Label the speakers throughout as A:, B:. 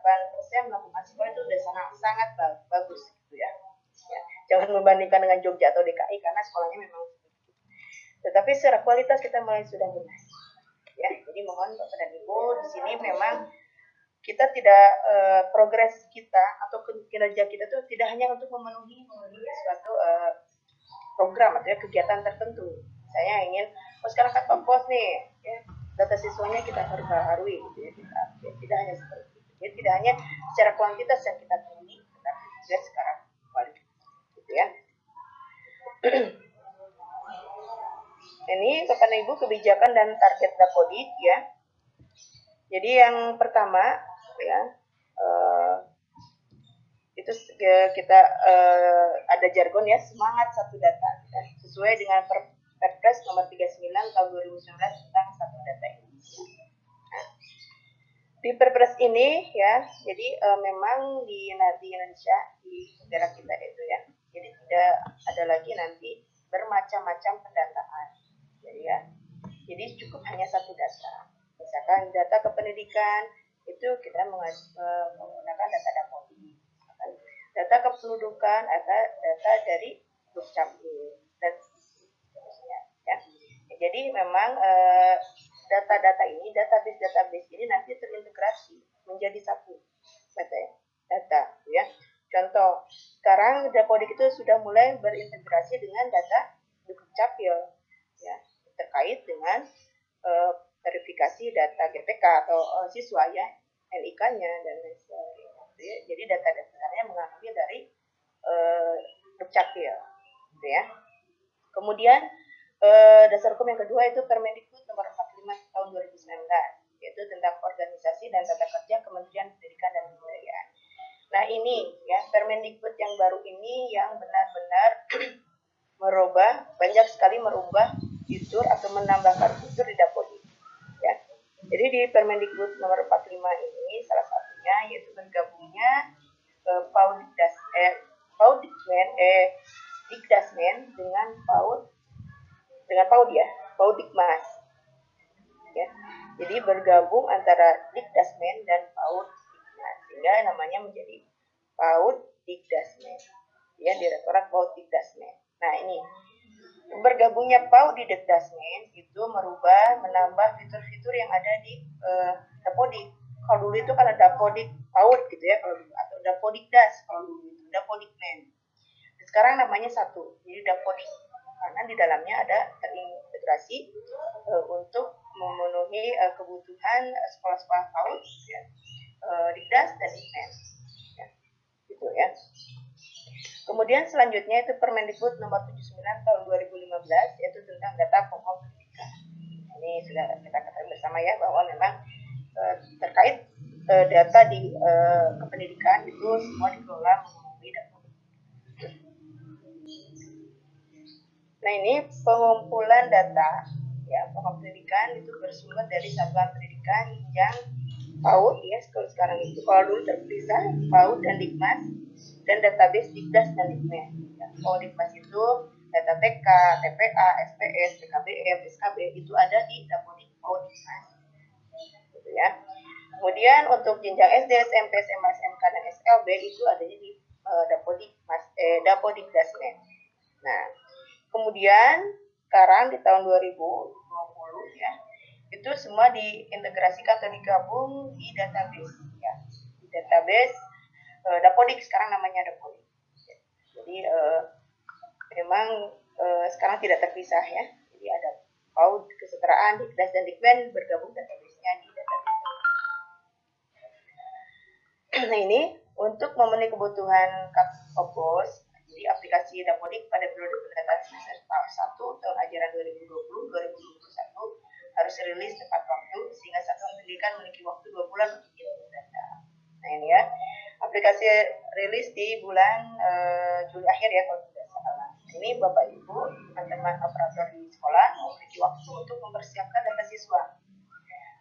A: 98% melakukan sekolah itu sudah sangat bagus gitu ya. Jangan membandingkan dengan Jogja atau DKI karena sekolahnya memang begitu. Tetapi secara kualitas kita sudah mulai. Ya, jadi mohon Bapak dan Ibu di sini memang kita tidak progres kita atau kinerja kita itu tidak hanya untuk memenuhi suatu program atau kegiatan tertentu. Saya ingin sekarang kan pos nih, ya, data siswanya kita perbaharui, gitu ya, tidak hanya seperti itu. Jadi tidak hanya secara kuantitas yang kita tinggi, tetapi juga secara kualitas, gitu ya. Ini Bapak Ibu kebijakan dan target Dapodik ya. Jadi yang pertama ya itu kita ada jargon ya, semangat satu data ya, sesuai dengan Perpres nomor 39 tahun 2019 tentang satu data Indonesia. Nah, di Perpres ini ya, jadi memang di Indonesia, di negara kita itu ya, jadi tidak ada lagi nanti bermacam-macam pendataan. Jadi ya, jadi cukup hanya satu data. Misalkan data kependidikan itu kita menggunakan data Dapodik. Data kependudukan ada data dari Dukcapil dan seterusnya ya. Jadi memang data-data ini, database ini nanti terintegrasi menjadi satu data ya. Contoh, sekarang Dapodik itu sudah mulai berintegrasi dengan data Dukcapil ya, terkait dengan verifikasi data GPK atau siswa ya, NIK-nya dan lain sebagainya. Jadi data-datanya mengambil dari Dukcapil, gitu ya. Kemudian dasar hukum yang kedua itu Permendikbud nomor 45 tahun 2019, yaitu tentang organisasi dan tata kerja Kementerian Pendidikan dan Kebudayaan. Nah ini ya, Permendikbud yang baru ini yang benar-benar banyak sekali merubah fitur atau menambahkan fitur di Dapodik. Ya. Jadi di Permendikbud nomor 45 ini salah satunya yaitu bergabungnya Dikdasmen dengan Paudikmas. Ya. Jadi bergabung antara Dikdasmen dan Paudikmas sehingga namanya menjadi Paudikdasmen. Ya, Direktorat Paudikdasmen. Nah, ini bergabungnya PAUD di Dikdasmen itu menambah fitur-fitur yang ada di Dapodik. Kalau dulu itu kan ada Dapodik PAUD gitu ya, kalau dulu, atau Dapodikdas kalau dulu itu Dapodikmen. Sekarang namanya satu, jadi Dapodik, karena di dalamnya ada terintegrasi untuk memenuhi kebutuhan sekolah-sekolah PAUD, ya, Dikdas dan Dikmen, ya, gitu ya. Kemudian selanjutnya itu Permendikbud nomor 79 tahun 2015 yaitu tentang data pokok pendidikan. Ini sudah kita ketahui bersama ya bahwa memang terkait data di kependidikan itu semua dikelola melalui Dapodik. Nah ini pengumpulan data ya pokok pendidikan itu bersumber dari satuan pendidikan yang PAUD ya sekarang itu, kalau dulu terpisah PAUD dan Dikmas dan database Dikdas dan Dikmen. Ya, kalau Dikmas itu data TK, TPA, SPS, PKBM, SKB itu ada di Dapodik PAUD Dikmas. Gitu ya. Kemudian untuk jenjang SD, SMP, SMA, SMK dan SLB itu adanya di Dapodikdasmen. Nah, kemudian sekarang di tahun 2020 ya, itu semua diintegrasikan atau digabung di database ya. Di database Dapodik, sekarang namanya Dapodik. Jadi memang sekarang tidak terpisah ya. Jadi ada PAUD kesetaraan, Dikdas dan Dikmen bergabung database-nya di database. Nah ini untuk memenuhi kebutuhan Kapopos, jadi aplikasi Dapodik pada periode pendataan semester 1 tahun ajaran 2020-2021 harus rilis tepat waktu sehingga satuan pendidikan memiliki waktu 2 bulan untuk mengirim data. Nah ini ya, aplikasi rilis di bulan Juli akhir ya kalau tidak salah. Ini Bapak Ibu, teman-teman operator di sekolah memiliki waktu untuk mempersiapkan data siswa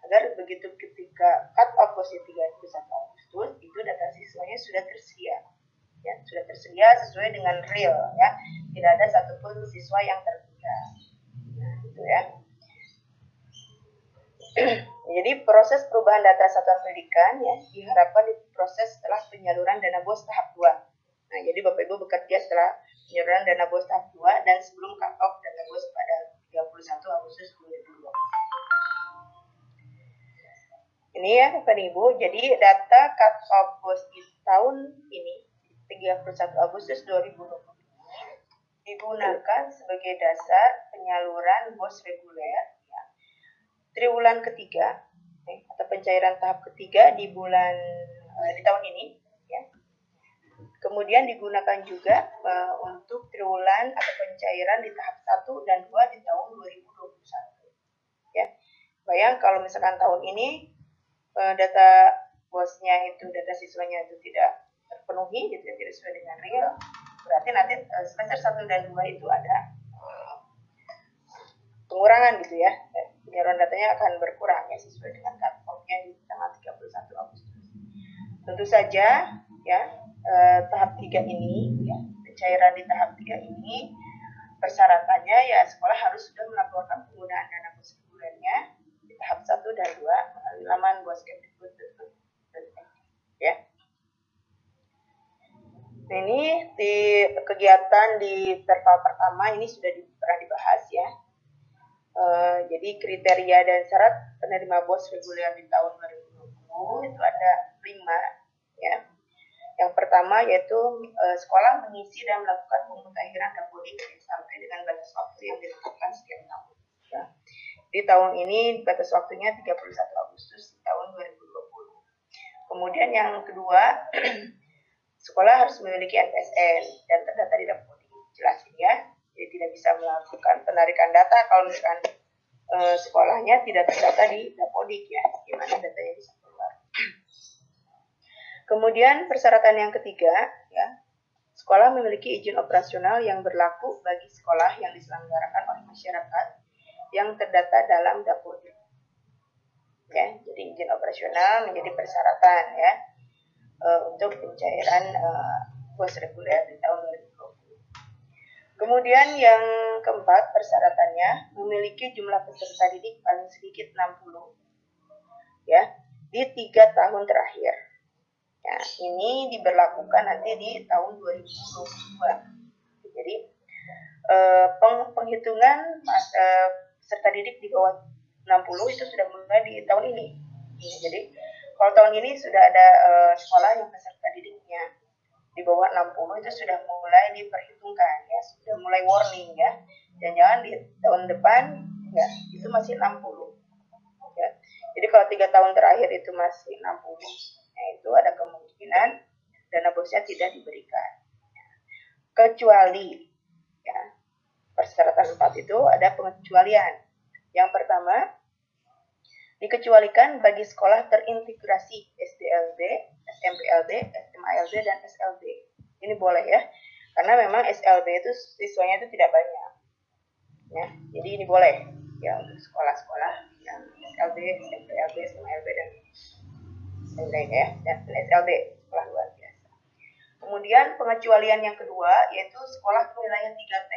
A: agar begitu ketika cut off posisi 31 Agustus itu data siswanya sudah tersedia. Ya, sudah tersedia sesuai dengan real ya. Tidak ada satupun siswa yang tertunda. Nah, itu ya. Jadi proses perubahan data satuan pendidikan ya diharapkan penyaluran dana BOS tahap 2. Nah, jadi Bapak Ibu bekerja setelah penyaluran dana BOS tahap 2 dan sebelum cut off dana BOS pada 31 Agustus 2020. Ini ya Bapak Ibu, jadi data cut off BOS di tahun ini 31 Agustus 2020 digunakan sebagai dasar penyaluran BOS reguler ya, triwulan ketiga atau pencairan tahap ketiga di tahun ini ya. Kemudian digunakan juga untuk triwulan atau pencairan di tahap 1 dan 2 di tahun 2021 ya. Bayang kalau misalkan tahun ini data BOS-nya itu, data siswanya itu tidak terpenuhi gitu ya, tidak sesuai dengan real, berarti nanti semester 1 dan 2 itu ada pengurangan gitu ya. Penyaluran datanya akan berkurang ya sesuai dengan cut off-nya di tanggal 31 Agustus. Tentu saja ya tahap 3 ini ya, pencairan di tahap 3 ini persyaratannya ya sekolah harus sudah melaporkan penggunaan dana BOS regulernya di tahap 1 dan 2 melalui laman boskemdikbud.go.id ya. Nah, ini di kegiatan di terpal pertama ini sudah pernah dibahas ya. Jadi kriteria dan syarat penerima BOS reguler di tahun 2020 itu ada 5 ya. Yang pertama yaitu sekolah mengisi dan melakukan pemutakhiran dapodik sampai dengan batas waktu yang ditetapkan setiap tahun. Ya. Di tahun ini batas waktunya 31 Agustus tahun 2020. Kemudian yang kedua, sekolah harus memiliki NPSN dan terdata di dapodik. Jelasin ya. Jadi tidak bisa melakukan penarikan data kalau misalkan sekolahnya tidak terdata di dapodik ya. Gimana datanya bisa keluar. Kemudian persyaratan yang ketiga ya, sekolah memiliki izin operasional yang berlaku bagi sekolah yang diselenggarakan oleh masyarakat yang terdata dalam dapodik. Ya, jadi izin operasional menjadi persyaratan ya untuk pencairan BOS reguler di tahun 2020. Kemudian yang keempat persyaratannya memiliki jumlah peserta didik paling sedikit 60 ya di 3 tahun terakhir. Ya, ini diberlakukan nanti di tahun 2022. Jadi penghitungan peserta didik di bawah 60 itu sudah mulai di tahun ini. Jadi kalau tahun ini sudah ada sekolah yang peserta didiknya di bawah 60 itu sudah mulai diperhitungkan ya, sudah mulai warning ya. Jangan-jangan di tahun depan ya itu masih 60. Ya. Jadi kalau 3 tahun terakhir itu masih 60, ya itu ada kemungkinan dana BOS-nya tidak diberikan. Kecuali ya, persyaratan 4 itu ada pengecualian. Yang pertama, dikecualikan bagi sekolah terintegrasi SDLB, SMPLB, SMALB, dan SLB. Ini boleh ya, karena memang SLB itu siswanya itu tidak banyak. Ya, jadi ini boleh ya untuk sekolah-sekolah yang SLB, SMPLB, SMALB, dan lain ya, dan SLB sekolah luar biasa. Kemudian pengecualian yang kedua yaitu sekolah wilayah 3T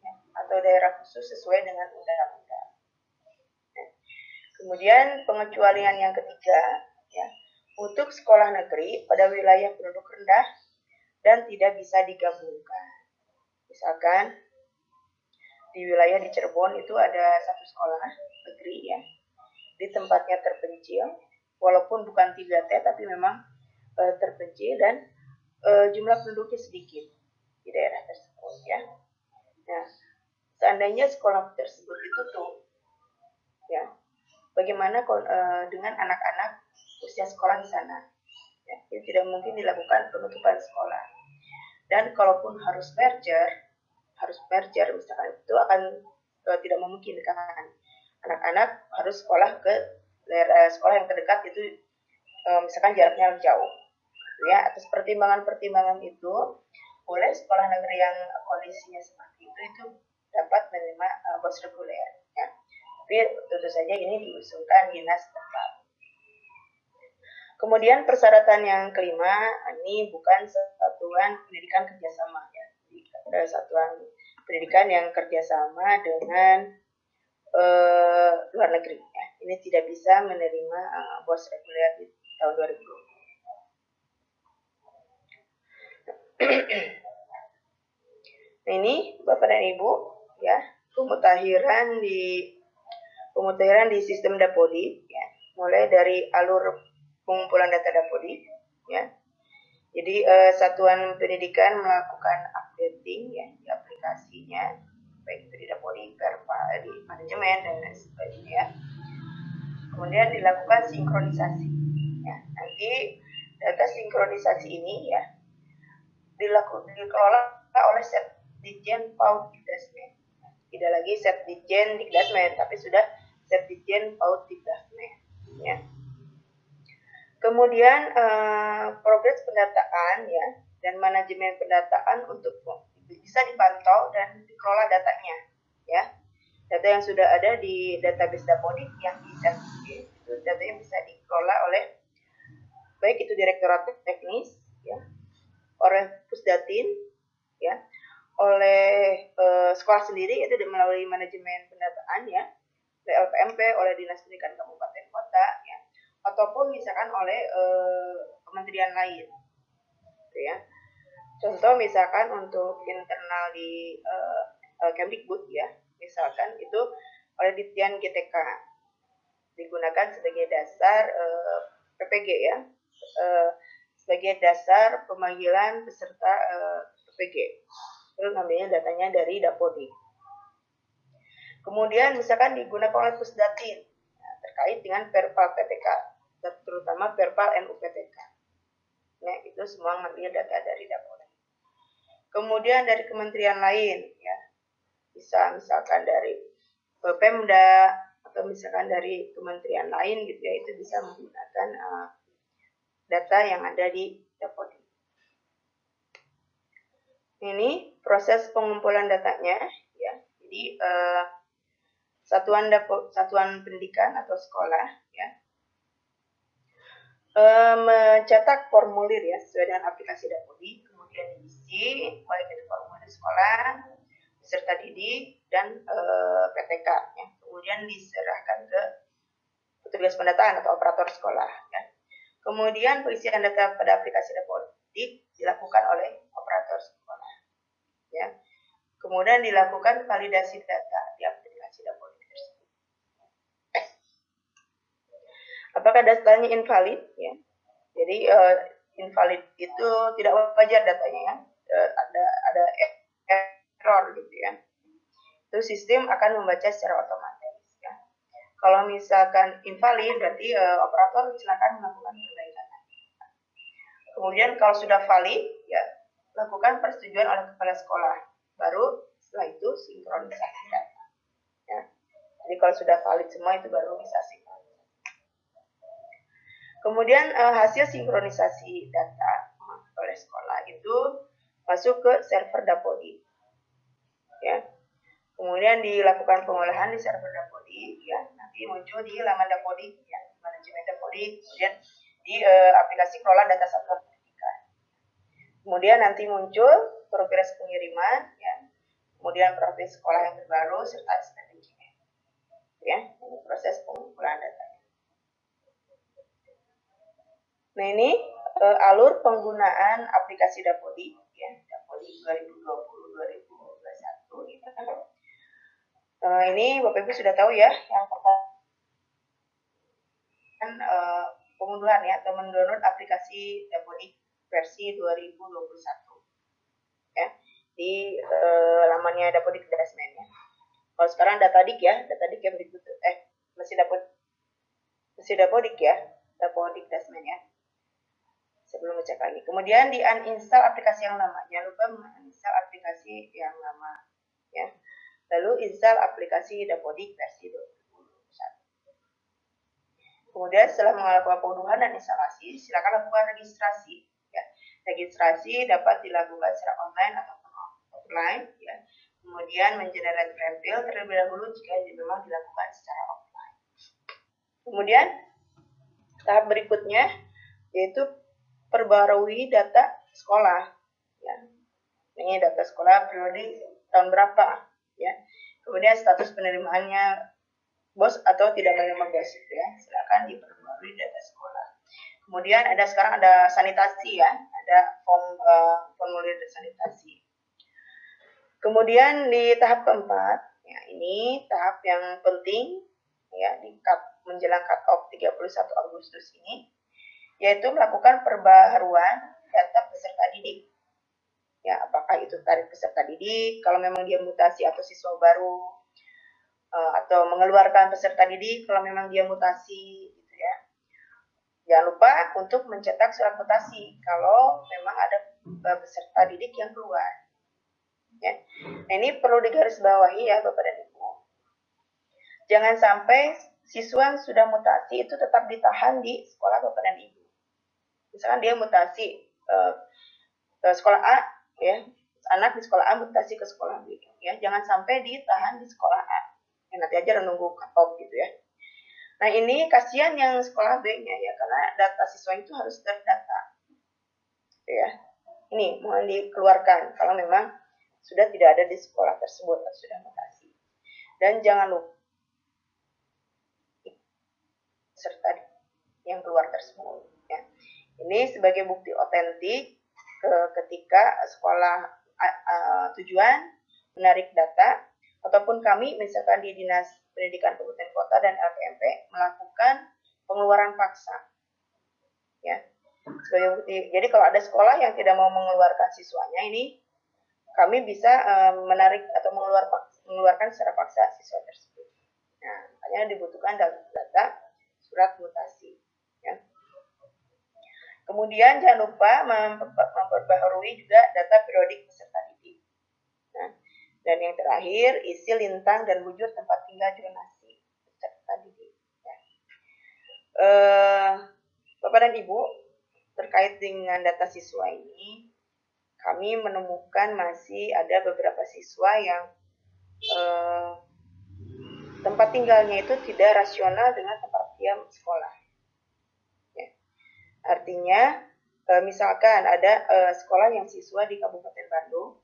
A: ya, atau daerah khusus sesuai dengan undang-undang. Kemudian pengecualian yang ketiga ya, untuk sekolah negeri pada wilayah penduduk rendah dan tidak bisa digabungkan. Misalkan di wilayah di Cirebon itu ada satu sekolah negeri ya, di tempatnya terpencil, walaupun bukan 3T tapi memang terpencil dan jumlah penduduknya sedikit di daerah tersebut ya. Nah, seandainya sekolah tersebut ditutup ya, bagaimana dengan anak-anak usia sekolah di sana? Ya, itu tidak mungkin dilakukan penutupan sekolah. Dan kalaupun harus merger misalkan itu akan tidak memungkinkan. Anak-anak harus sekolah ke daerah sekolah yang terdekat itu misalkan jaraknya jauh. Ya, atas pertimbangan-pertimbangan itu boleh sekolah negeri yang kondisinya seperti itu dapat menerima BOS reguler. Ya. Tapi tentu saja ini diusulkan dinas tempat. Kemudian persyaratan yang kelima, ini bukan satuan pendidikan kerjasama ya. Satuan pendidikan yang kerjasama dengan luar negeri ya. Ini tidak bisa menerima BOS reguler di tahun 2020. Nah, ini Bapak dan Ibu ya, pemutahiran di sistem Dapodi ya, mulai dari alur pengumpulan data Dapodi ya. Jadi satuan pendidikan melakukan updating ya di aplikasinya, baik itu di Dapodi, Perpa, di manajemen dan lain sebagainya ya. Kemudian dilakukan sinkronisasi ya. Nanti data sinkronisasi ini ya dikelola oleh Setdijen PAUD Dikdasmen. Tidak lagi Setdijen Dikdasmen, tapi sudah Setdijen PAUD Dikdasmen ya. Kemudian progres pendataan ya dan manajemen pendataan untuk bisa dipantau dan dikelola datanya ya. Data yang sudah ada di database Dapodik yang di Setdijen itu data yang bisa dikelola oleh baik itu Direktorat Teknis ya, oleh Pusdatin ya, oleh sekolah sendiri yaitu melalui manajemen pendataan ya, oleh LPMP, oleh Dinas Pendidikan Kabupaten Kota ya, ataupun misalkan oleh kementerian lain gitu ya. Contoh misalkan untuk internal di Kemdikbud ya, misalkan itu oleh Ditjen GTK digunakan sebagai dasar PPG ya, sebagai dasar pemanggilan peserta PPG. Terus ngambilnya datanya dari Dapodi. Kemudian misalkan digunakan oleh Pusdatin terkait dengan Perpal PTK, terutama Perpal NUPTK. Ya, itu semua ngambil data dari Dapodi. Kemudian dari kementerian lain ya, bisa misalkan dari Pemda atau misalkan dari kementerian lain gitu ya, itu bisa menggunakan data yang ada di Dapodi. Ini proses pengumpulan datanya ya. Jadi satuan pendidikan atau sekolah ya mencetak formulir ya sesuai dengan aplikasi Dapodi, kemudian diisi baik itu formulir sekolah, peserta didik dan PTK ya. Kemudian diserahkan ke petugas pendataan atau operator sekolah ya. Kemudian pengisian data pada aplikasi Dapodi dilakukan oleh operator sekolah ya. Kemudian dilakukan validasi data di aplikasi Dapodi tersebut. Apakah datanya invalid ya? Jadi invalid itu tidak wajar datanya ya. Ada error gitu ya. Itu sistem akan membaca secara otomatis ya. Kalau misalkan invalid berarti operator silakan melakukan perbaikan. Kemudian kalau sudah valid ya lakukan persetujuan oleh kepala sekolah. Baru setelah itu sinkronisasi data. Ya. Jadi kalau sudah valid semua itu baru bisa sinkronisasi. Kemudian hasil sinkronisasi data oleh sekolah itu masuk ke server Dapodi. Ya. Kemudian dilakukan pengolahan di server Dapodi ya, nanti muncul di laman Dapodi ya, manajemen Dapodi, kemudian di aplikasi kelola data satuan pendidikan. Kemudian nanti muncul progres pengiriman ya, kemudian profil sekolah yang terbaru serta STNK. Ya, ini proses pengumpulan data. Nah, ini alur penggunaan aplikasi Dapodi ya, Dapodi 2020-2021 gitu. Ini Bapak Ibu sudah tahu ya yang pertama pengunduhan ya atau mendownload aplikasi Dapodi versi 2021 ya di lamannya Dapodi Dikdasmen ya. Kalau sekarang Datadik ya, Datadik yang berikut masih Dapodik ya, Dapodi Dikdasmen ya. Sebelum ngecek lagi. Kemudian di uninstall aplikasi yang lama. Jangan lupa menginstal aplikasi yang lama ya. Lalu install aplikasi Dapodik versi 2021. Kemudian setelah melakukan pengunduhan dan instalasi, silakan lakukan registrasi. Ya. Registrasi dapat dilakukan secara online ataupun offline. Ya. Kemudian mengenerate profil terlebih dahulu jika memang dilakukan secara offline. Kemudian tahap berikutnya yaitu perbarui data sekolah. Ya. Ini data sekolah periode tahun berapa? Ya. Kemudian status penerimaannya BOS atau tidak menerima BOS ya, silakan diperbarui data sekolah. Kemudian sekarang ada sanitasi ya, ada formulir sanitasi. Kemudian di tahap keempat, ya ini tahap yang penting ya di menjelang cut off 31 Agustus ini, yaitu melakukan perbaharuan data peserta didik. Ya, apakah itu tarif peserta didik, kalau memang dia mutasi atau siswa baru, atau mengeluarkan peserta didik kalau memang dia mutasi, gitu ya. Jangan lupa untuk mencetak surat mutasi kalau memang ada peserta didik yang keluar. Ya. Nah, ini perlu digarisbawahi ya Bapak dan Ibu. Jangan sampai siswa yang sudah mutasi itu tetap ditahan di sekolah Bapak dan Ibu. Misalkan dia mutasi ke sekolah A, ya, anak di sekolah A mutasi ke sekolah B, ya, jangan sampai ditahan di sekolah A. Ya, nanti aja nunggu cut off gitu ya. Nah ini kasihan yang sekolah B-nya ya, karena data siswa itu harus terdata. Ya, ini mohon dikeluarkan kalau memang sudah tidak ada di sekolah tersebut atau sudah mutasi. Dan jangan lupa serta yang keluar tersebut. Ya. Ini sebagai bukti otentik ketika sekolah tujuan menarik data ataupun kami misalkan di Dinas Pendidikan Kabupaten Kota dan LPMP melakukan pengeluaran paksa. Ya. Sebagai bukti. Jadi kalau ada sekolah yang tidak mau mengeluarkan siswanya, ini kami bisa menarik atau mengeluarkan secara paksa siswa tersebut. Nah, makanya dibutuhkan data surat mutasi. Ya. Kemudian jangan lupa memperbaharui juga data periodik peserta didik. Nah, dan yang terakhir, isi lintang dan bujur tempat tinggal zonasi peserta didik. Ya. Bapak dan Ibu, terkait dengan data siswa ini, kami menemukan masih ada beberapa siswa yang tempat tinggalnya itu tidak rasional dengan tempat dia sekolah. Ya. Artinya, misalkan ada sekolah yang siswa di Kabupaten Bandung,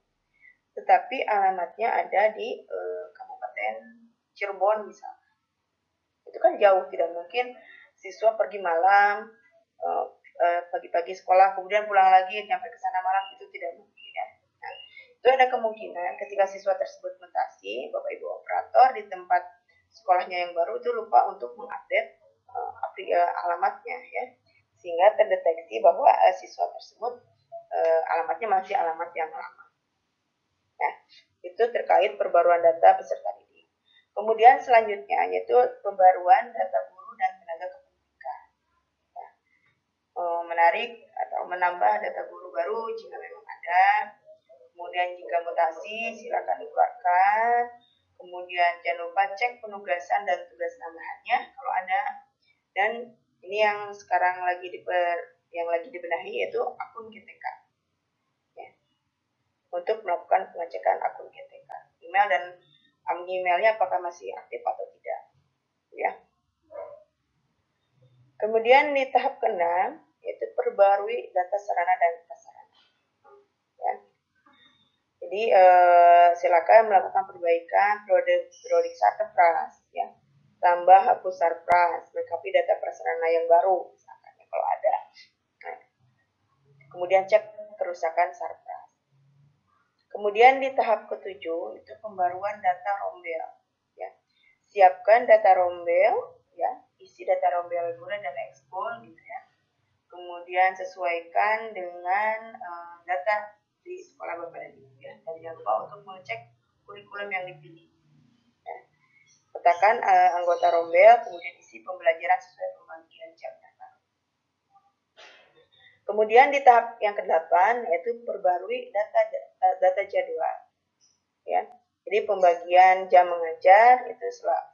A: tetapi alamatnya ada di Kabupaten Cirebon misalnya. Itu kan jauh, tidak mungkin siswa pergi malam, pagi-pagi sekolah, kemudian pulang lagi sampai ke sana malam, itu tidak mungkin ya. Nah, itu ada kemungkinan ketika siswa tersebut mutasi, Bapak Ibu operator di tempat sekolahnya yang baru itu lupa untuk mengupdate alamatnya ya, sehingga terdeteksi bahwa siswa tersebut alamatnya masih alamat yang lama. Ya, itu terkait perbaruan data peserta didik. Kemudian selanjutnya yaitu pembaruan data guru dan tenaga kependidikan. Ya. Menarik atau menambah data guru baru jika memang ada. Kemudian jika mutasi silakan dikeluarkan. Kemudian jangan lupa cek penugasan dan tugas tambahannya kalau ada. Dan ini yang sekarang lagi dibenahi yaitu akun GTK. Ya. Untuk melakukan pengecekan akun GTK. Email dan emailnya apakah masih aktif atau tidak. Ya. Kemudian di tahap ke-6 yaitu perbarui data sarana dan prasarana. Ya. Jadi silakan melakukan perbaikan periodik sarpras ya. Tambah hapus sarpras, melengkapi data prasarana yang baru misalkan ya, kalau ada. Nah, kemudian cek kerusakan sarpras. Kemudian di tahap ke-7 itu pembaruan data rombel ya. Siapkan data rombel ya, isi data rombel guna dan ekspor gitu ya. Kemudian sesuaikan dengan data di sekolah Bapak dan Ibu ya. Dan jangan lupa untuk mengecek kurikulum yang dipilih. Ya. Petakan anggota rombel, kemudian isi pembelajaran sesuai pembagian jam data. Kemudian di tahap yang ke-8 yaitu perbarui data jadwal. Ya. Jadi pembagian jam mengajar itu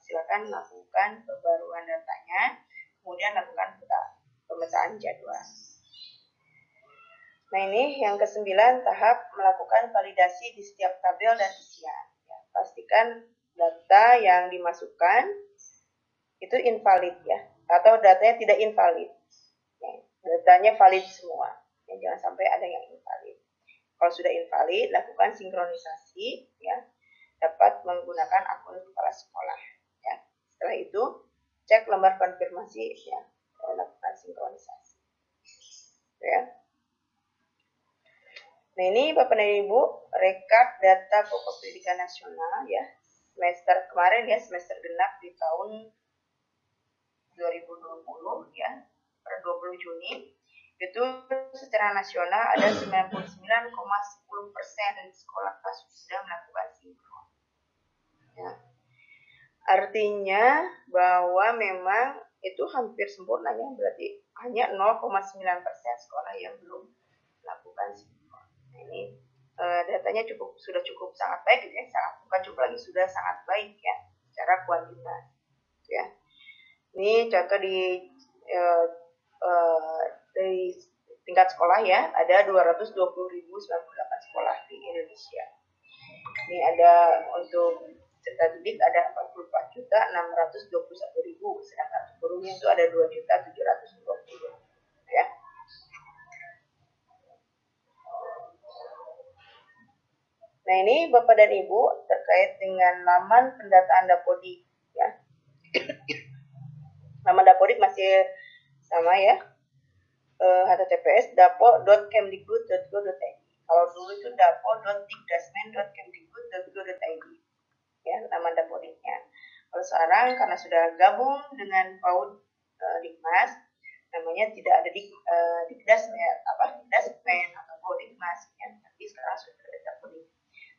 A: silakan lakukan pembaruan datanya, kemudian lakukan pemetaan jadwal. Nah ini yang ke-9 tahap melakukan validasi di setiap tabel dan isian. Ya, pastikan data yang dimasukkan itu invalid ya, atau datanya tidak invalid. Ya, datanya valid semua. Ya, jangan sampai ada yang invalid. Kalau sudah invalid, lakukan sinkronisasi ya. Dapat menggunakan akun kepala sekolah. Ya. Setelah itu, cek lembar konfirmasi, ya, lakukan sinkronisasi. Ya. Nah, ini Bapak dan Ibu, rekap data pokok pendidikan nasional ya. Semester kemarin ya, semester genap di tahun 2020 ya, per 20 Juni. Itu secara nasional ada 99,10% sekolah sudah melakukan sinkron. Ya. Artinya bahwa memang itu hampir sempurna ya, berarti hanya 0,9% sekolah yang belum melakukan sinkron. Nah, ini datanya sudah cukup sangat baik ya, bukan cukup lagi, sudah sangat baik ya secara kuantitas ya. Ini contoh dari tingkat sekolah ya, ada 220.098 sekolah di Indonesia. Ini ada untuk peserta didik ada 44.621.000, sedangkan gurunya itu ada 2.720.000 ya. Nah, ini Bapak dan Ibu terkait dengan laman pendataan Dapodik ya. Laman Dapodik masih sama ya. https dapo.kemdikbud.go.id. Kalau dulu itu dapo.dikdasmen.kemdikbud.go.id ya, nama Dapodiknya. Kalau sekarang karena sudah gabung dengan PAUD Dikmas, namanya tidak ada Dikdasmen atau PAUD Dikmas ya, tapi sekarang sudah ada Dapodik.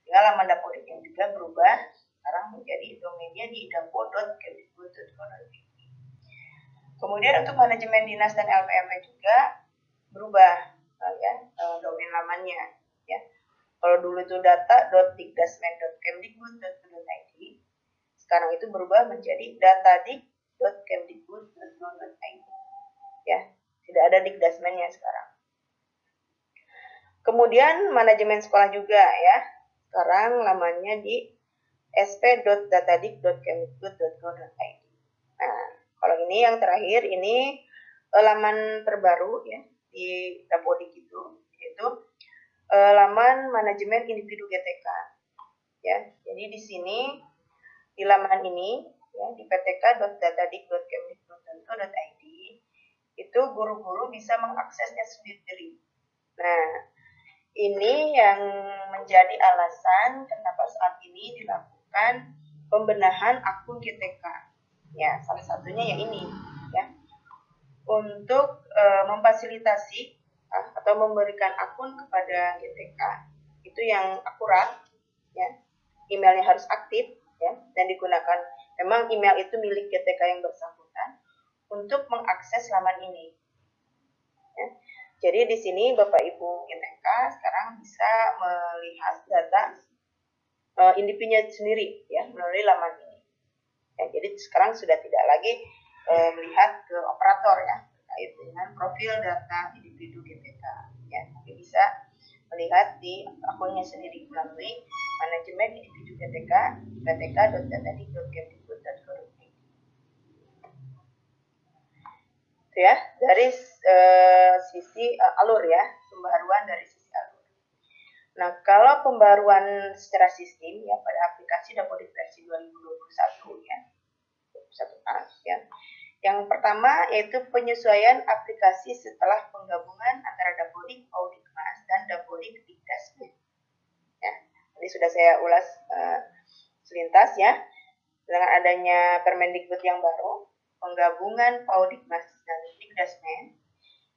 A: Tinggal laman Dapodik yang juga berubah sekarang menjadi domainnya di dapo.kemdikbud.go.id. Kemudian untuk manajemen dinas dan LPM juga berubah ya, domain lamannya ya. Kalau dulu itu data.dikdasmen.kemdikbud.go.id, sekarang itu berubah menjadi datadik.kemdikbud.go.id ya. Tidak ada dikdasmennya sekarang. Kemudian manajemen sekolah juga ya. Sekarang lamannya di sp.datadik.kemdikbud.go.id. Nah, kalau ini yang terakhir, ini laman terbaru ya di Dapodik itu, yaitu laman manajemen individu GTK ya. Jadi di sini di laman ini ya, di ptk.datadik.kemdikbud.go.id itu guru-guru bisa mengaksesnya sendiri. Nah, ini yang menjadi alasan kenapa saat ini dilakukan pembenahan akun GTK. Ya, salah satunya yang ini ya. Untuk memfasilitasi atau memberikan akun kepada GTK itu yang akurat ya. Emailnya harus aktif ya, dan digunakan memang email itu milik GTK yang bersangkutan untuk mengakses laman ini ya. Jadi di sini Bapak Ibu GTK sekarang bisa melihat data individunya sendiri ya melalui laman ini. Ya, jadi sekarang sudah tidak lagi melihat ke operator ya terkait dengan profil data individu GTK ya, tapi bisa melihat di akunnya sendiri melalui manajemen individu GTK ptk.datadik.kemdikbud.go.id. Itu ya dari sisi alur ya, pembaruan dari sisi alur. Nah, kalau pembaruan secara sistem ya pada aplikasi Dapodik versi 2021 ya, 21A ya. Yang pertama yaitu penyesuaian aplikasi setelah penggabungan antara Dapodik, PAUD Dikmas dan Dapodik Dikdasmen. Ya, tadi sudah saya ulas selintas ya. Dengan adanya Permendikbud yang baru, penggabungan PAUD Dikmas dan Dikdasmen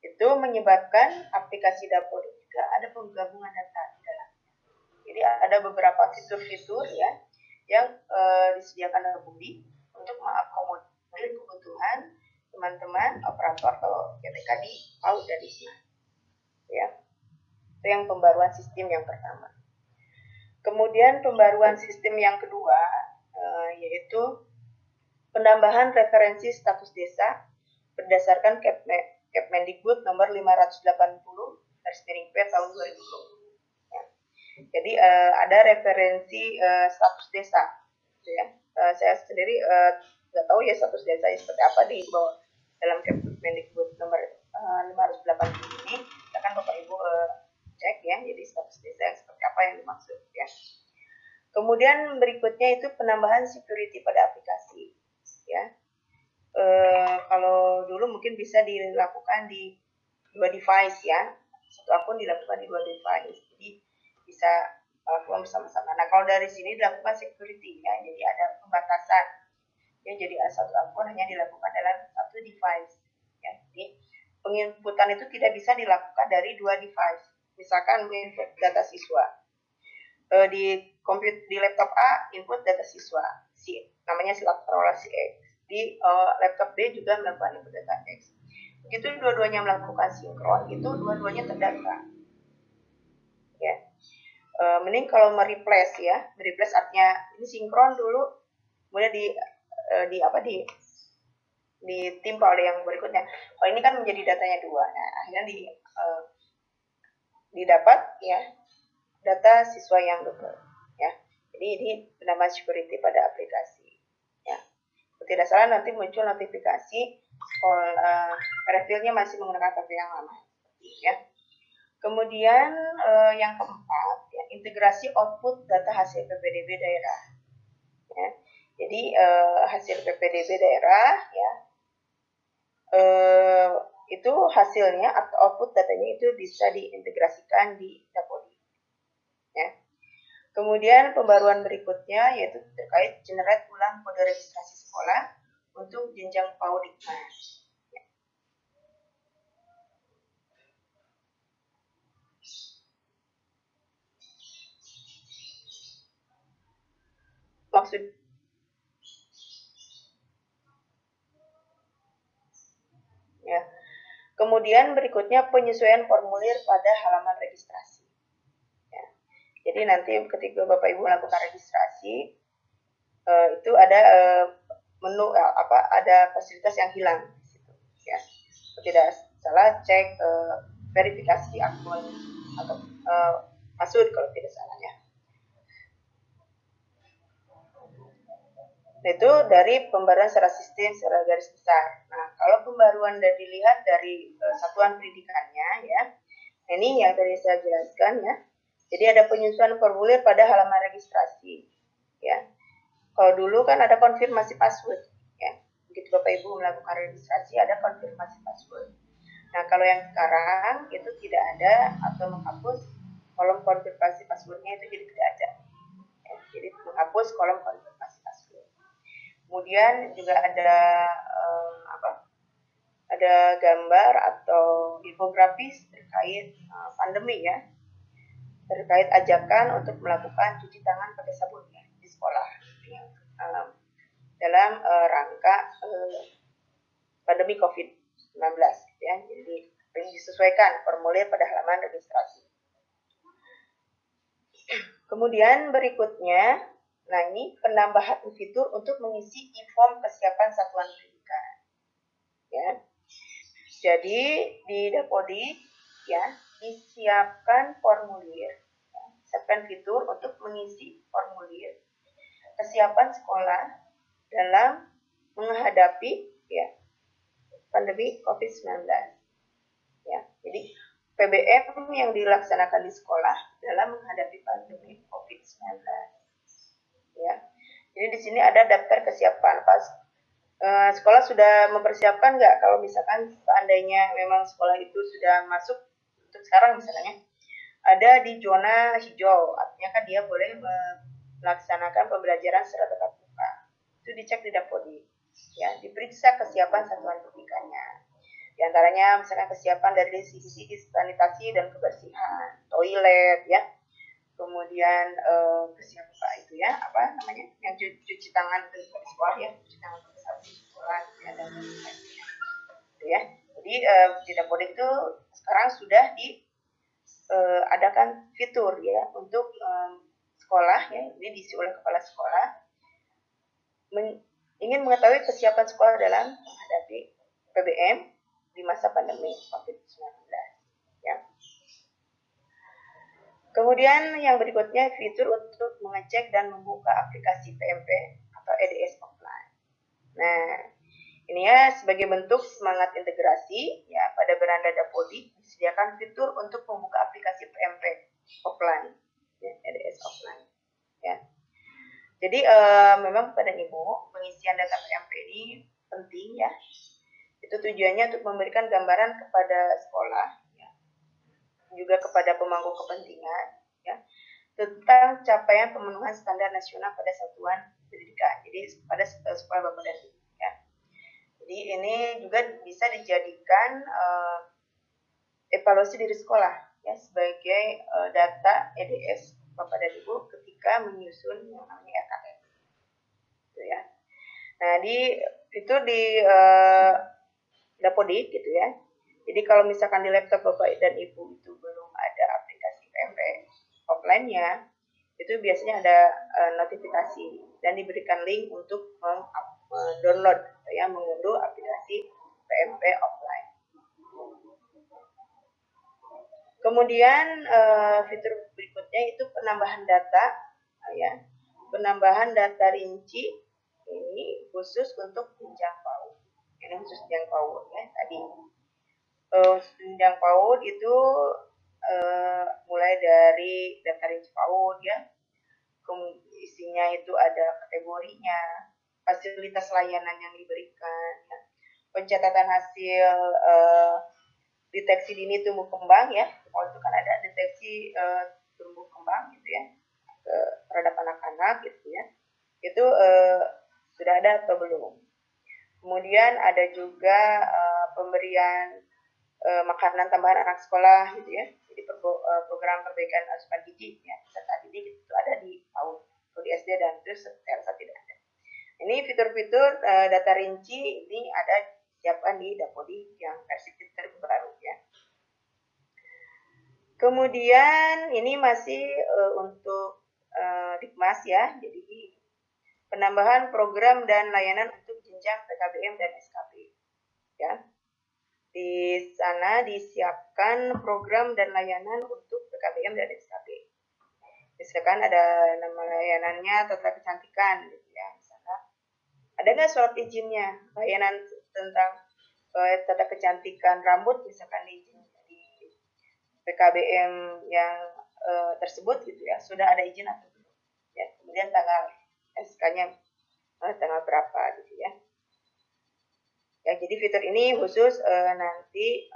A: itu menyebabkan aplikasi Dapodik juga ada penggabungan data di dalamnya. Jadi ada beberapa fitur-fitur ya yang disediakan Dapodik untuk mengakomodir kebutuhan teman-teman operator atau GTK di PAUD dan Dikmas. Ya, itu yang pembaruan sistem yang pertama. Kemudian pembaruan sistem yang kedua yaitu penambahan referensi status desa berdasarkan Kemendikbud nomor 580/P tahun 2020. Ya. Jadi ada referensi status desa, gitu ya. Saya sendiri nggak tahu ya status desa seperti apa di bawah dalam Kemendikbud nomor 580 ini. Silakan Bapak Ibu cek ya. Jadi status desa seperti apa yang dimaksud ya. Kemudian berikutnya itu penambahan security pada aplikasi ya. Kalau dulu mungkin bisa dilakukan di 2 device ya, satu akun dilakukan di 2 device. Jadi bisa melakukan bersama-sama. Nah, kalau dari sini dilakukan security ya, jadi ada pembatasan. Ya, jadi satu akun hanya dilakukan dalam satu device. Ya, jadi penginputan itu tidak bisa dilakukan dari 2 device. Misalkan menginput data siswa di laptop A input data siswa namanya Taruhlah si X, di laptop B juga melakukan input data X. Begitu dua-duanya melakukan sinkron, itu dua-duanya terdata. Ya, mending kalau mereplace ya, mereplace artinya ini sinkron dulu, kemudian ditimpa oleh yang berikutnya. Kalau ini kan menjadi datanya dua, nah akhirnya didapat ya data siswa yang double ya. Jadi ini penambahan security pada aplikasi ya. Kalau tidak salah nanti muncul notifikasi refillnya masih menggunakan HP yang lama ya. Kemudian yang keempat ya, integrasi output data hasil PPDB daerah ya. Jadi hasil PPDB daerah ya itu hasilnya atau output datanya itu bisa diintegrasikan di Dapodi ya. Kemudian pembaruan berikutnya yaitu terkait generate ulang kode registrasi sekolah untuk jenjang PAUD 5. Maksud ya. Kemudian berikutnya penyesuaian formulir pada halaman registrasi. Ya. Jadi nanti ketika Bapak Ibu melakukan registrasi itu ada menu ada fasilitas yang hilang ya. Tidak salah cek verifikasi akun atau password kalau tidak salah ya. Itu dari pembaruan secara sistem secara garis besar. Nah, kalau pembaruan dilihat dari satuan pendidikannya ya, ini yang tadi saya jelaskan ya. Jadi ada penyesuaian formulir pada halaman registrasi ya. Kalau dulu kan ada konfirmasi password ya. Begitu Bapak Ibu melakukan registrasi ada konfirmasi password. Nah, kalau yang sekarang itu tidak ada atau menghapus kolom konfirmasi passwordnya itu jadi tidak ada. Ya, jadi menghapus kolom konfirmasi password. Kemudian juga ada ada gambar atau infografis terkait pandemi ya, terkait ajakan untuk melakukan cuci tangan pakai sabun ya di sekolah ya, dalam rangka pandemi COVID-19 ya. Jadi disesuaikan formulir pada halaman registrasi. Kemudian berikutnya, nah ini penambahan fitur untuk mengisi e-form kesiapan satuan pendidikan. Ya. Jadi di Dapodi ya disiapkan formulir, siapkan fitur untuk mengisi formulir kesiapan sekolah dalam menghadapi ya pandemi COVID-19. Ya, jadi PBM yang dilaksanakan di sekolah dalam menghadapi pandemi COVID-19. Ya. Jadi di sini ada daftar kesiapan. Pas sekolah sudah mempersiapkan nggak kalau misalkan seandainya memang sekolah itu sudah masuk untuk sekarang misalnya ada di zona hijau, artinya kan dia boleh melaksanakan pembelajaran secara tatap muka. Itu dicek di Dapodi. Ya, diperiksa kesiapan satuan pendidikannya. Di antaranya misalkan kesiapan dari sisi sanitasi dan kebersihan, toilet ya. Kemudian kesiapan itu ya, apa namanya? Yang cuci tangan di sekolah ya, cuci tangan di sekolah ya, dan sebagainya. Gitu ya. Jadi di Dapodi itu sekarang sudah diadakan fitur ya untuk sekolah ya, ini diisi oleh kepala sekolah ingin mengetahui kesiapan sekolah dalam menghadapi PBM di masa pandemi COVID-19 ya. Kemudian yang berikutnya fitur untuk mengecek dan membuka aplikasi PMP atau EDS offline. Nah, ini ya sebagai bentuk semangat integrasi ya pada beranda Dapodi disediakan fitur untuk membuka aplikasi PMP offline ya, EDS offline ya. Jadi memang pada Ibu pengisian data PMP ini penting ya. Itu tujuannya untuk memberikan gambaran kepada sekolah ya, juga kepada pemangku kepentingan ya tentang capaian pemenuhan standar nasional pada satuan pendidikan. Jadi pada sekolah bapak dan ibu ya. Jadi ini juga bisa dijadikan evaluasi diri sekolah ya sebagai data EDS bapak dan ibu ketika menyusun yang namanya RKS. Gitu ya. Nah itu di Dapodik gitu ya. Jadi kalau misalkan di laptop bapak dan ibu itu belum ada aplikasi PMP offline-nya, itu biasanya ada notifikasi dan diberikan link untuk download ya mengunduh aplikasi PMP offline. Kemudian fitur berikutnya itu penambahan data ya. Penambahan data rinci ini khusus untuk jenjang PAUD. Ini khusus jenjang PAUD ya tadi. Jenjang PAUD itu mulai dari data rinci PAUD ya. Isinya itu ada kategorinya, fasilitas layanan yang diberikan, ya. Pencatatan hasil deteksi dini tumbuh kembang ya. Kalau itu kan ada deteksi tumbuh kembang gitu ya terhadap anak-anak gitu ya. Itu sudah ada atau belum? Kemudian ada juga pemberian makanan tambahan anak sekolah gitu ya. Jadi program perbaikan asupan gizi ya serta didik itu ada di PAUD, di SD dan terus TLK tidak ada. Ini fitur-fitur data rinci ini ada siapkan di Dapodik yang versi terbaru ya. Kemudian ini masih untuk Dikmas ya. Jadi penambahan program dan layanan untuk jenjang PKBM dan SKB ya. Di sana disiapkan program dan layanan untuk PKBM dan SKB. Misalkan ada nama layanannya tata kecantikan gitu ya. Misalkan ada nggak surat izinnya layanan tentang tata kecantikan rambut misalkan di PKBM yang tersebut gitu ya sudah ada izin atau belum ya. Kemudian tanggal SK-nya tanggal berapa gitu ya. Ya, jadi fitur ini khusus nanti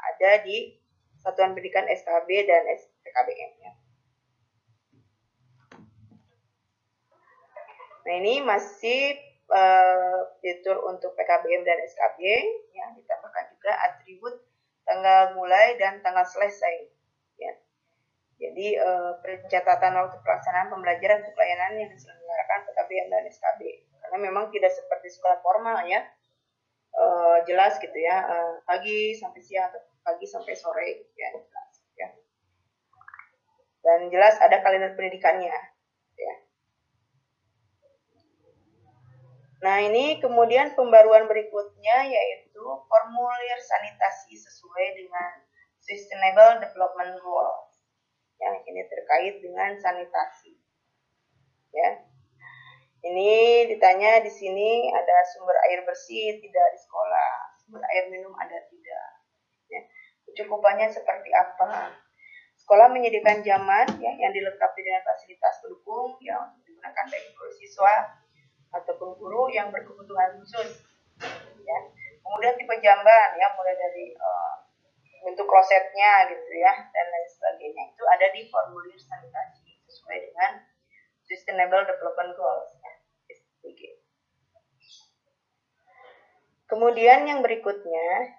A: ada di Satuan Pendidikan SKB dan PKBM ya. Nah, ini masih fitur untuk PKBM dan SKB ya, ditambahkan juga atribut tanggal mulai dan tanggal selesai ya. Jadi pencatatan waktu pelaksanaan pembelajaran untuk layanan yang diselenggarakan PKBM dan SKB karena memang tidak seperti sekolah formal ya. Jelas gitu ya pagi sampai siang atau pagi sampai sore gitu ya, jelas, ya. Dan jelas ada kalender pendidikannya ya. Nah ini kemudian pembaruan berikutnya yaitu formulir sanitasi sesuai dengan Sustainable Development Goals yang ini terkait dengan sanitasi ya. Ini ditanya di sini ada sumber air bersih tidak di sekolah, sumber air minum ada tidak, ya. Kecukupannya seperti apa? Sekolah menyediakan jamban ya yang dilengkapi dengan fasilitas pendukung yang digunakan baik guru siswa ataupun guru yang berkebutuhan khusus, ya. Kemudian tipe jamban ya mulai dari bentuk klosetnya gitu ya dan lain sebagainya itu ada di formulir sanitasi sesuai dengan Sustainable Development Goals. Kemudian yang berikutnya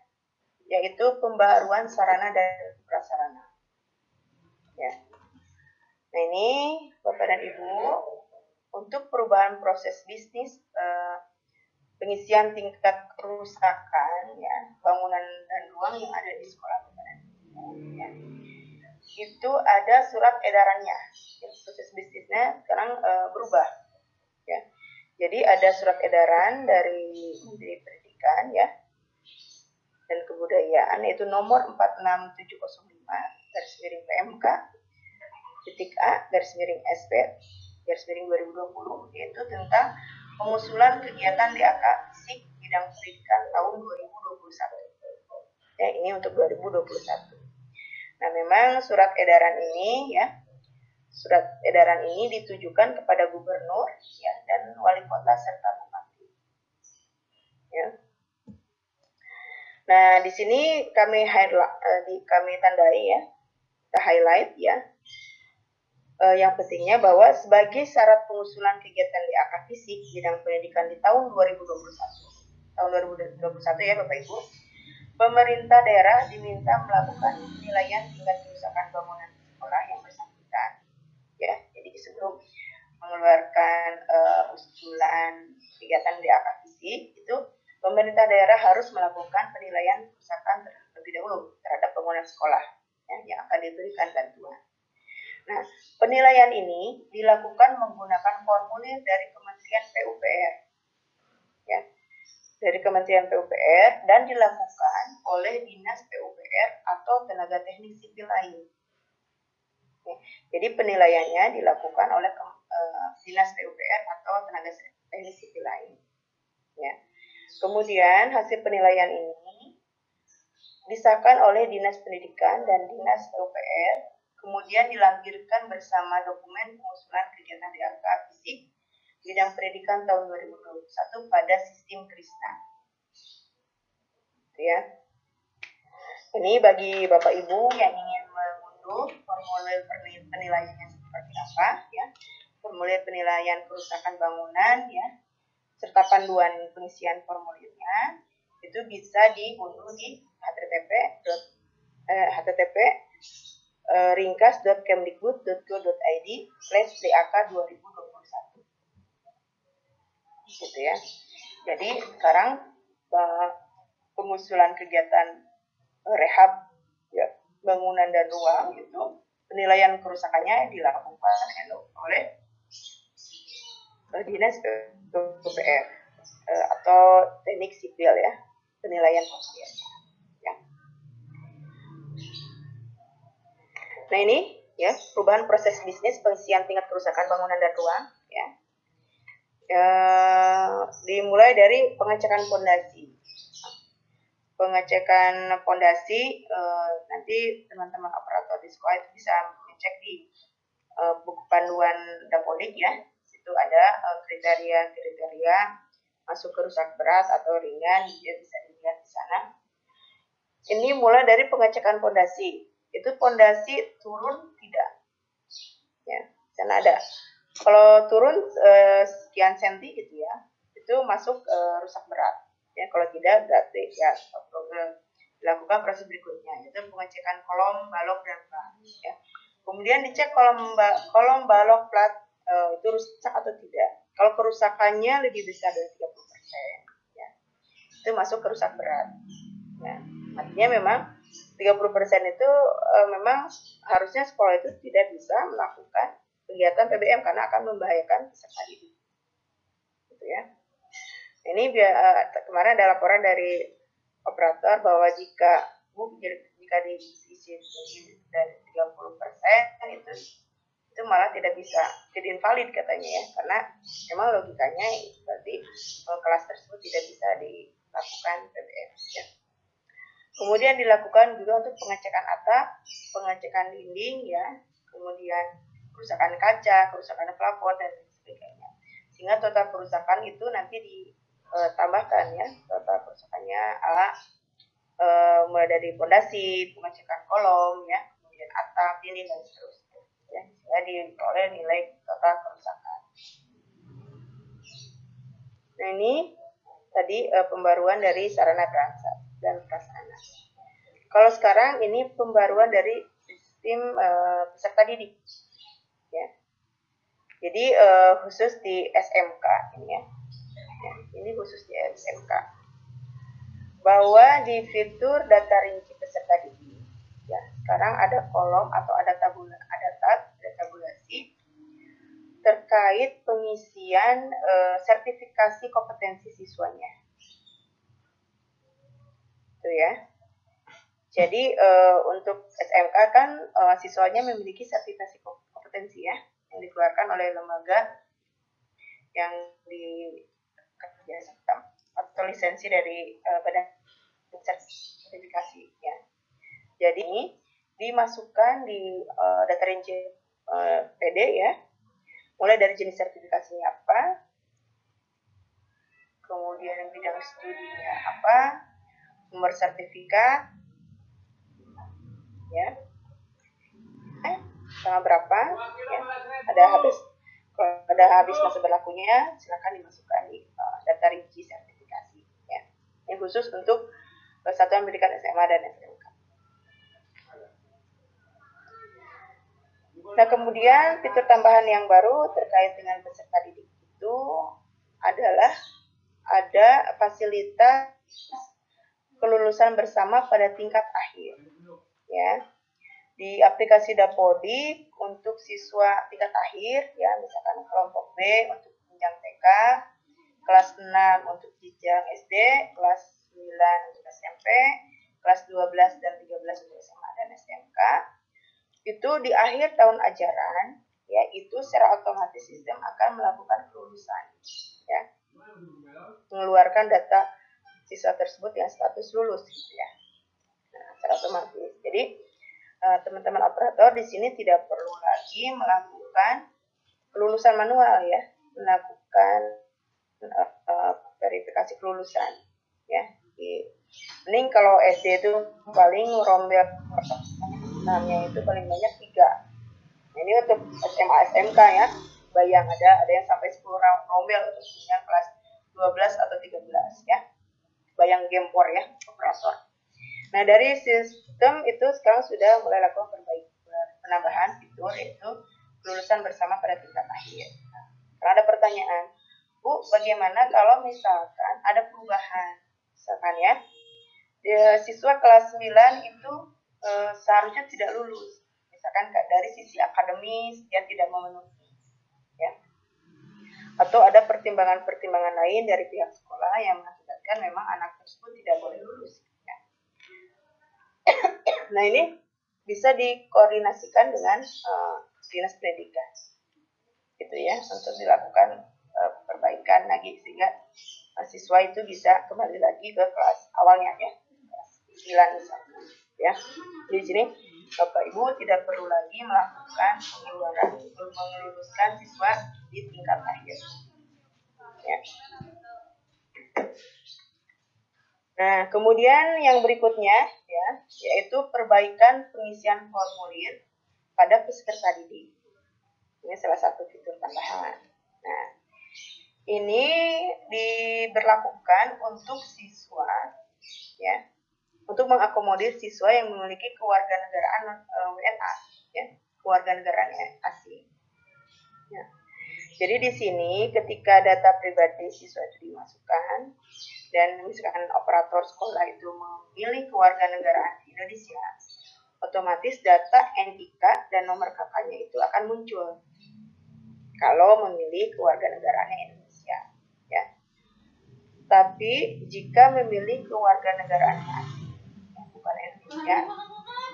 A: yaitu pembaruan sarana dan prasarana. Ya. Nah ini Bapak dan Ibu untuk perubahan proses bisnis pengisian tingkat kerusakan ya bangunan dan ruang yang ada di sekolah Bapak dan Ibu. Ya. Itu ada surat edarannya. Ya, proses bisnisnya sekarang berubah. Ya. Jadi ada surat edaran dari Menteri Pendidikan ya dan Kebudayaan yaitu nomor 46705/PMK titik A /SP /2020 yaitu tentang pengusulan kegiatan DAK FISIK bidang pendidikan tahun 2021. Ya, ini untuk 2021. Nah, memang surat edaran ini ditujukan kepada gubernur ya dan wali kota serta bupati. Ya. Nah, di sini kami tandai ya kita highlight ya. Yang pentingnya bahwa sebagai syarat pengusulan kegiatan DAK fisik bidang pendidikan di tahun 2021 ya Bapak Ibu, pemerintah daerah diminta melakukan penilaian tingkat kerusakan bangunan sekolah yang bersangkutan. Ya, jadi sebelum mengeluarkan usulan kegiatan DAK fisik itu pemerintah daerah harus melakukan penilaian kerusakan terlebih dahulu terhadap bangunan sekolah ya, yang akan diberikan bantuan. Nah, penilaian ini dilakukan menggunakan formulir dari Kementerian PUPR. Ya, dari Kementerian PUPR dan dilakukan oleh Dinas PUPR atau tenaga teknik sipil lain. Ya, jadi penilaiannya dilakukan oleh Dinas PUPR atau tenaga teknik sipil lain. Ya. Kemudian hasil penilaian ini disahkan oleh Dinas Pendidikan dan Dinas PUPR, kemudian dilampirkan bersama dokumen pengusulan kegiatan DAK fisik bidang pendidikan tahun 2021 pada sistem Krisna. Ya. Ini bagi Bapak Ibu yang ingin mengunduh formulir penilaiannya seperti apa ya. Formulir penilaian kerusakan bangunan ya, serta panduan pengisian formulirnya itu bisa diunduh di http://ringkas.kemdikbud.go.id/dak2021 gitu ya. Jadi sekarang pengusulan kegiatan rehab ya, bangunan dan ruang itu penilaian kerusakannya dilakukan oleh Dinas PUPR atau teknik sipil ya, penilaian kerusakannya. Ya. Nah ini ya perubahan proses bisnis pengisian tingkat kerusakan bangunan dan ruang ya. Dimulai dari pengecekan fondasi. Pengecekan fondasi nanti teman-teman operator di sekolah itu bisa mengecek di buku panduan Dapodik ya. Situ ada kriteria masuk ke rusak berat atau ringan, dia bisa dilihat di sana. Ini mulai dari pengecekan fondasi. Itu fondasi turun tidak? Ya, sana ada. Kalau turun sekian senti gitu ya, itu masuk rusak berat. Ya, kalau tidak berarti ya dilakukan proses berikutnya, yaitu pengecekan kolom, balok dan plat. Ya. Kemudian dicek kolom balok plat itu rusak atau tidak. Kalau kerusakannya lebih besar dari 30%, ya, itu masuk ke rusak berat. Ya. Artinya memang 30% itu memang harusnya sekolah itu tidak bisa melakukan kegiatan PBM karena akan membahayakan peserta didik. Gitu ya. Ini kemarin ada laporan dari operator bahwa jika diisi dari 30% itu malah tidak bisa, jadi invalid katanya ya, karena memang logikanya berarti kelas tersebut tidak bisa dilakukan PBM. Ya. Kemudian dilakukan juga untuk pengecekan atap, pengecekan dinding ya, kemudian kerusakan kaca, kerusakan plafon dan sebagainya. Sehingga total kerusakan itu nanti ditambahkan ya, total kerusakannya mulai dari fondasi, pengecekan kolom ya, kemudian atap, dinding dan seterusnya. Ya, sehingga diperoleh nilai total kerusakan. Nah ini tadi pembaruan dari sarana dan prasarana. Kalau sekarang ini pembaruan dari sistem peserta didik, ya. Jadi khusus di SMK ini ya. Ini khusus di SMK. Bahwa di fitur data rinci peserta didik, ya sekarang ada kolom atau ada tabulasi terkait pengisian sertifikasi kompetensi siswanya. Itu ya. Jadi untuk SMK kan siswanya memiliki sertifikasi kompetensi ya, yang dikeluarkan oleh lembaga yang atau lisensi dari badan sertifikasi ya. Jadi dimasukkan di data rinci PD ya, mulai dari jenis sertifikasinya apa, kemudian bidang studinya apa, nomor sertifikat ya, tanggal berapa, ya, ada habis masa berlakunya, silakan dimasukkan di data rinci sertifikasi. Ya. Ini khusus untuk satuan pendidikan SMA dan SMK. Nah, kemudian fitur tambahan yang baru terkait dengan peserta didik itu adalah ada fasilitas kelulusan bersama pada tingkat akhir. Ya. Di aplikasi Dapodik untuk siswa tingkat akhir, ya, misalkan kelompok B untuk jenjang TK, kelas 6 untuk jenjang SD, kelas 9 untuk SMP, kelas 12 dan 13 untuk SMA dan SMK. Itu di akhir tahun ajaran, ya, itu secara otomatis sistem akan melakukan kelulusan, ya, mengeluarkan data siswa tersebut yang status lulus, gitu ya, nah, secara otomatis. Jadi teman-teman operator di sini tidak perlu lagi melakukan kelulusan manual, ya, melakukan verifikasi kelulusan, ya. Mending kalau SD itu paling rombel namanya itu paling banyak 3. Nah, ini untuk SMA SMK, ya. Bayang ada yang sampai 10 rombel untuk kelas 12 atau 13, ya. Bayang gempor, ya, operator. Nah, dari sistem itu sekarang sudah mulai lakukan penambahan fitur, yaitu kelulusan bersama pada tingkat akhir. Nah, karena ada pertanyaan, Bu, bagaimana kalau misalkan ada perubahan? Misalkan, ya, siswa kelas 9 itu seharusnya tidak lulus. Misalkan dari sisi akademis dia tidak memenuhi, ya. Atau ada pertimbangan-pertimbangan lain dari pihak sekolah yang mengakibatkan memang anak tersebut tidak boleh lulus. Nah, ini bisa dikoordinasikan dengan dinas pendidikan, gitu ya, untuk dilakukan perbaikan lagi sehingga siswa itu bisa kembali lagi ke kelas awalnya, ya, kelas 9 misalnya, ya. Di sini Bapak Ibu tidak perlu lagi melakukan pengeluaran untuk meluluskan siswa di tingkat akhir, ya. Nah, kemudian yang berikutnya, ya, yaitu perbaikan pengisian formulir pada peserta didik. Ini salah satu fitur tambahan. Nah, ini diberlakukan untuk siswa, ya, untuk mengakomodir siswa yang memiliki kewarganegaraan WNA, ya, kewarganegaraan asing. Ya. Jadi di sini ketika data pribadi siswa itu dimasukkan dan misalkan operator sekolah itu memilih kewarganegaraan Indonesia, otomatis data NIK dan nomor KK-nya itu akan muncul kalau memilih kewarganegaraan Indonesia, ya. Tapi jika memilih kewarganegaraan asing, bukan Indonesia,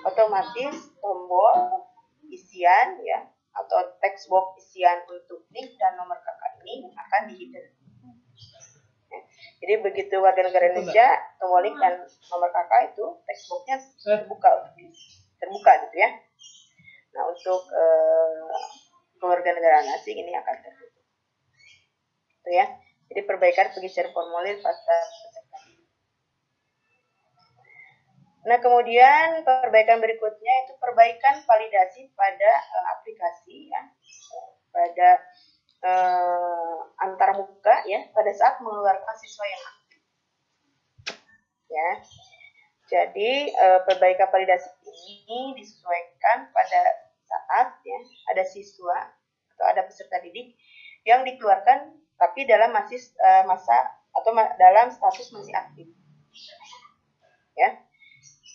A: otomatis tombol isian, ya, atau text box isian untuk NIK dan nomor KK ini akan di-hidden. Jadi begitu warga negara Indonesia, tombol NIK dan nomor KK itu text box-nya terbuka, gitu ya. Nah, untuk kewarganegaraan asing ini akan tertutup, gitu ya. Jadi perbaikan pengisian formulir pada peserta. Nah, kemudian perbaikan berikutnya itu perbaikan validasi pada aplikasi, ya, pada antarmuka, ya, pada saat mengeluarkan siswa yang aktif, ya. Jadi perbaikan validasi ini disesuaikan pada saat, ya, ada siswa atau ada peserta didik yang dikeluarkan tapi dalam masa atau dalam status masih aktif, ya.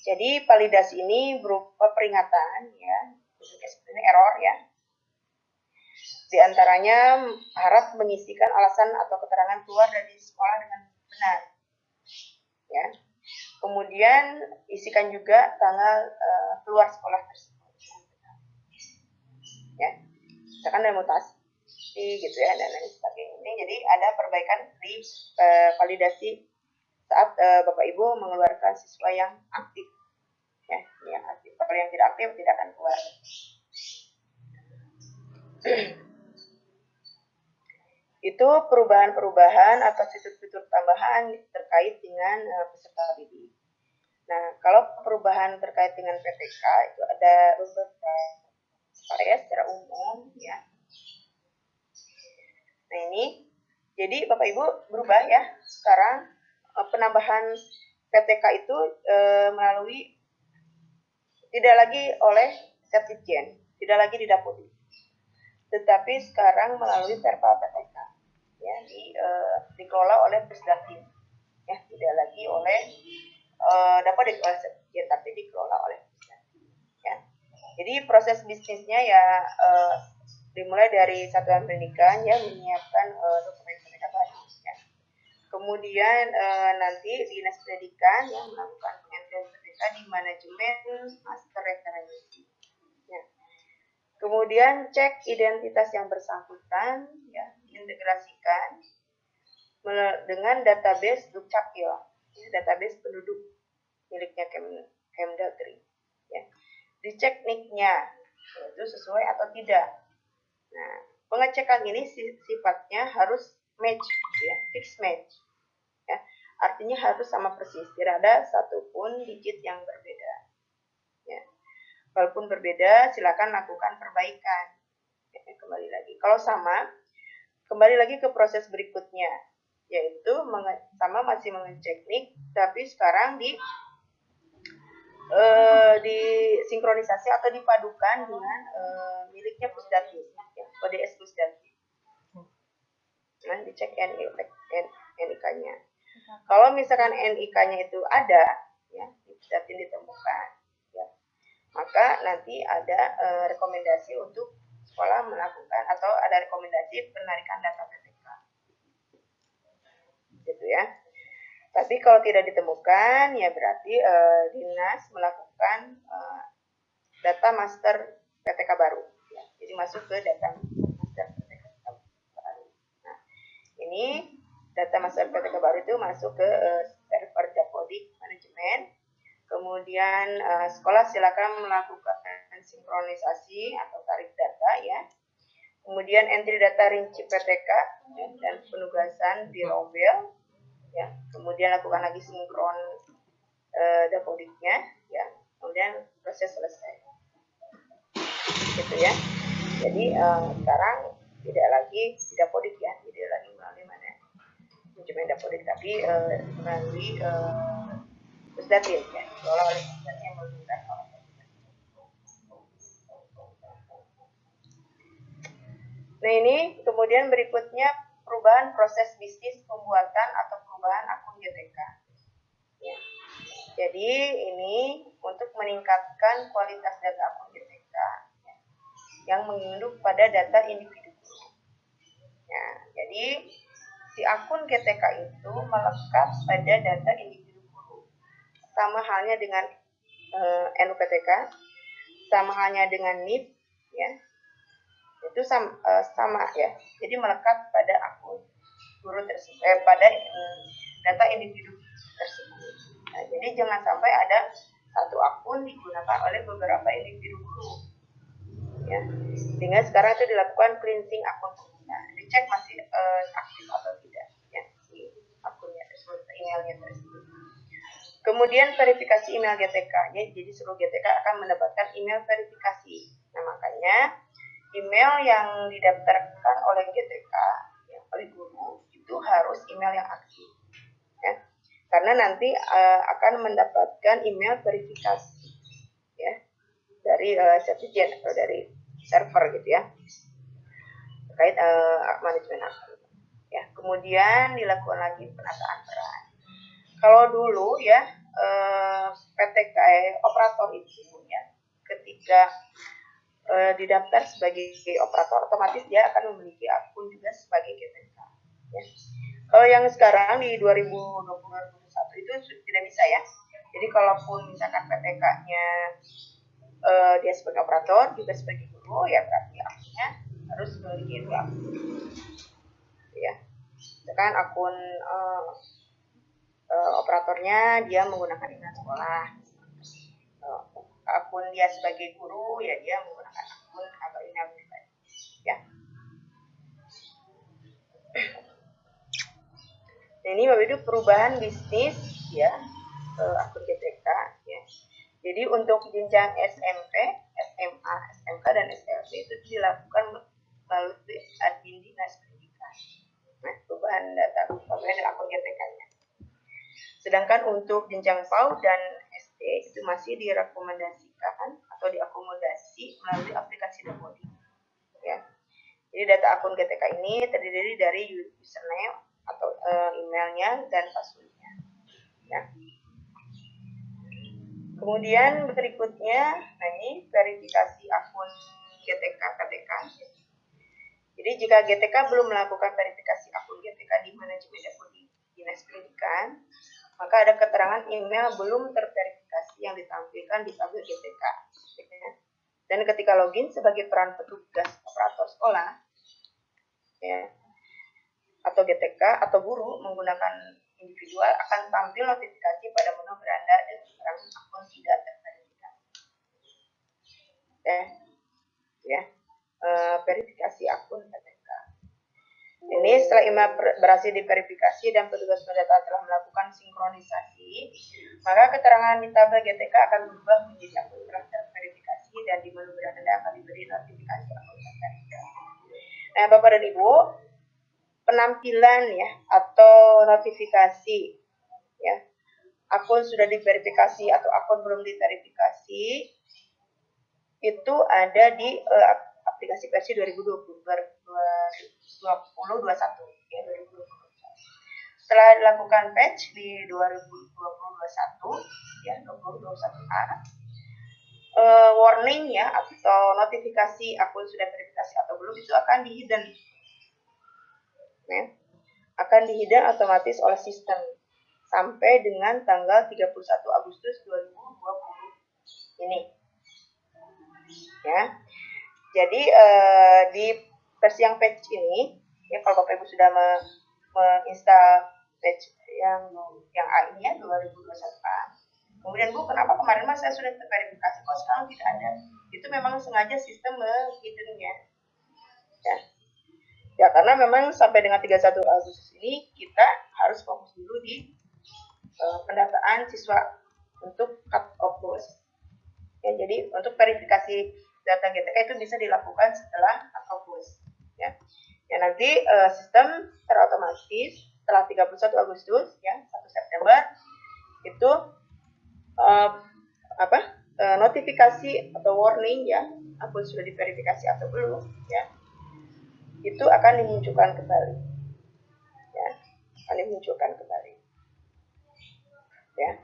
A: Jadi validasi ini berupa peringatan, ya, seperti error, ya. Di antaranya harap mengisikan alasan atau keterangan keluar dari sekolah dengan benar, ya. Kemudian isikan juga tanggal keluar sekolah tersebut, ya. Misalkan ada mutasi, gitu ya, dan lain sebagainya. Jadi ada perbaikan di validasi saat Bapak Ibu mengeluarkan siswa yang aktif, ya, yang aktif. Kalau yang tidak aktif tidak akan keluar. Itu perubahan-perubahan atau fitur-fitur tambahan terkait dengan peserta didik. Nah, kalau perubahan terkait dengan PPK itu ada beberapa, ya secara umum ya. Nah ini, jadi Bapak Ibu berubah ya sekarang penambahan PTK itu melalui tidak lagi oleh Setjen, tidak lagi didapodik, tetapi sekarang melalui Perpal PTK ya dikelola oleh Pusdatin ya, tidak lagi oleh dapodik oleh Setjen, tapi dikelola oleh Pusdatin ya. Jadi proses bisnisnya ya dimulai dari satuan pendidikan ya menyiapkan dokumen PTK baru ya. Kemudian nanti dinas pendidikan yang melakukan pengentrean PTK di manajemen master referensi ya. Kemudian cek identitas yang bersangkutan ya, integrasikan dengan database Dukcapil ya, database penduduk miliknya Kemdagri ya. Dicek NIK-nya itu sesuai atau tidak. Nah, pengecekan ini sifatnya harus match ya, fix match ya. Artinya harus sama persis, tidak ada satupun digit yang berbeda ya. Walaupun berbeda silakan lakukan perbaikan ya, kembali lagi. Kalau sama, kembali lagi ke proses berikutnya, yaitu sama masih mengecek NIK, tapi sekarang disinkronisasi atau dipadukan dengan miliknya Pusdatin ya, ODS Pusdatin. Nah, dicek NIK-nya. Kalau misalkan NIK-nya itu ada ya, Pusdatin ditemukan ya, maka nanti ada rekomendasi untuk sekolah melakukan atau ada rekomendasi penarikan data PTK gitu ya. Tapi kalau tidak ditemukan ya berarti dinas melakukan data master PTK baru ya. Jadi masuk ke data master PTK baru. Nah, ini data master PTK baru itu masuk ke server Dapodik manajemen. Kemudian sekolah silakan melakukan sinkronisasi atau tarik data ya. Kemudian entry data rinci PTK ya, dan penugasan di Rombel ya. Kemudian lakukan lagi sinkron Dapodiknya ya. Kemudian proses selesai. Gitu ya. Jadi sekarang tidak lagi di Dapodik ya, tidak lagi melalui mana manajemen Dapodik, tapi melalui Pusdatin ya, dikelola oleh Pusdatin yang menggunakan oleh. Nah ini kemudian berikutnya perubahan proses bisnis pembuatan atau perubahan akun GTK. Ya. Jadi ini untuk meningkatkan kualitas data akun GTK ya, yang menginduk pada data individu. Ya, jadi si akun GTK itu melekat pada data individu guru. Sama halnya dengan NUPTK, sama halnya dengan NIP ya. Itu sama ya, jadi melekat pada akun guru tersebut pada data individu tersebut. Nah, jadi jangan sampai ada satu akun digunakan oleh beberapa individu guru ya, sehingga sekarang itu dilakukan cleansing akun pengguna, dicek masih aktif atau tidak ya si akunnya tersebut, emailnya tersebut. Kemudian verifikasi email GTK ya, jadi seluruh GTK akan mendapatkan email verifikasi. Nah makanya email yang didaftarkan oleh GTK ya, oleh guru itu harus email yang aktif ya, karena nanti akan mendapatkan email verifikasi ya dari Setjen atau dari server gitu ya terkait manajemen akun ya. Kemudian dilakukan lagi penataan peran. Kalau dulu ya PTK operator itu ya ketika didaftar sebagai operator, otomatis dia akan memiliki akun juga sebagai GTK ya. Kalau yang sekarang di 2020-2021 itu tidak bisa ya. Jadi kalaupun misalkan PTK-nya dia sebagai operator juga sebagai guru ya berarti akunnya harus memiliki dua akun ya. Misalkan akun operatornya dia menggunakan email sekolah, akun dia sebagai guru ya dia menggunakan akun atau email pribadi ya. Nah ini Bapak Ibu perubahan bisnis ya akun GTK ya. Jadi untuk jenjang SMP, SMA, SMK dan SLB dilakukan melalui admin dinas pendidikan. Nah, perubahan data pemberian akun GTK-nya. Sedangkan untuk jenjang PAUD dan SD itu masih direkomendasikan atau diakomodasi melalui aplikasi Dapodik. Ya. Jadi data akun GTK ini terdiri dari username atau emailnya dan passwordnya. Ya. Kemudian berikutnya, nah ini verifikasi akun GTK KTK. Jadi jika GTK belum melakukan verifikasi akun GTK di manajemen Dapodik Dinas Pendidikan, maka ada keterangan email belum terverifikasi yang ditampilkan di tabel GTK. Dan ketika login sebagai peran petugas operator sekolah, ya, atau GTK atau guru menggunakan individual akan tampil notifikasi pada menu beranda dan keterangan akun tidak terverifikasi. Verifikasi akun GTK. Ini setelah email berhasil diverifikasi dan petugas pendata telah melakukan sinkronisasi, maka keterangan di tabel GTK akan berubah menjadi akun telah terverifikasi dan di menu beranda akan diberi notifikasi akun terverifikasi. Nah, Bapak dan Ibu, penampilan ya atau notifikasi ya akun sudah diverifikasi atau akun belum diverifikasi itu ada di aplikasi versi 2021 ya 2021. Setelah dilakukan patch di 2021 ya 2021A, warning ya atau notifikasi akun sudah verifikasi atau belum itu akan dihidden. Ya, akan dihidden otomatis oleh sistem sampai dengan tanggal 31 Agustus 2020 ini. Ya. Jadi di versi yang patch ini ya kalau Bapak Ibu sudah menginstal patch yang A ini ya 2021A. Kemudian Bu, kenapa kemarin Mas saya sudah terverifikasi kok sekarang tidak ada? Itu memang sengaja sistem menghiddennya. Ya. Ya, karena memang sampai dengan 31 Agustus ini kita harus fokus dulu di pendataan siswa untuk cut off course. Ya, jadi untuk verifikasi data GTK itu bisa dilakukan setelah cut off course. Ya. Ya, nanti sistem terotomatis setelah 31 Agustus ya 1 September itu notifikasi atau warning ya akun sudah diverifikasi atau belum ya itu akan dimunculkan kembali ya akan dimunculkan kembali ya.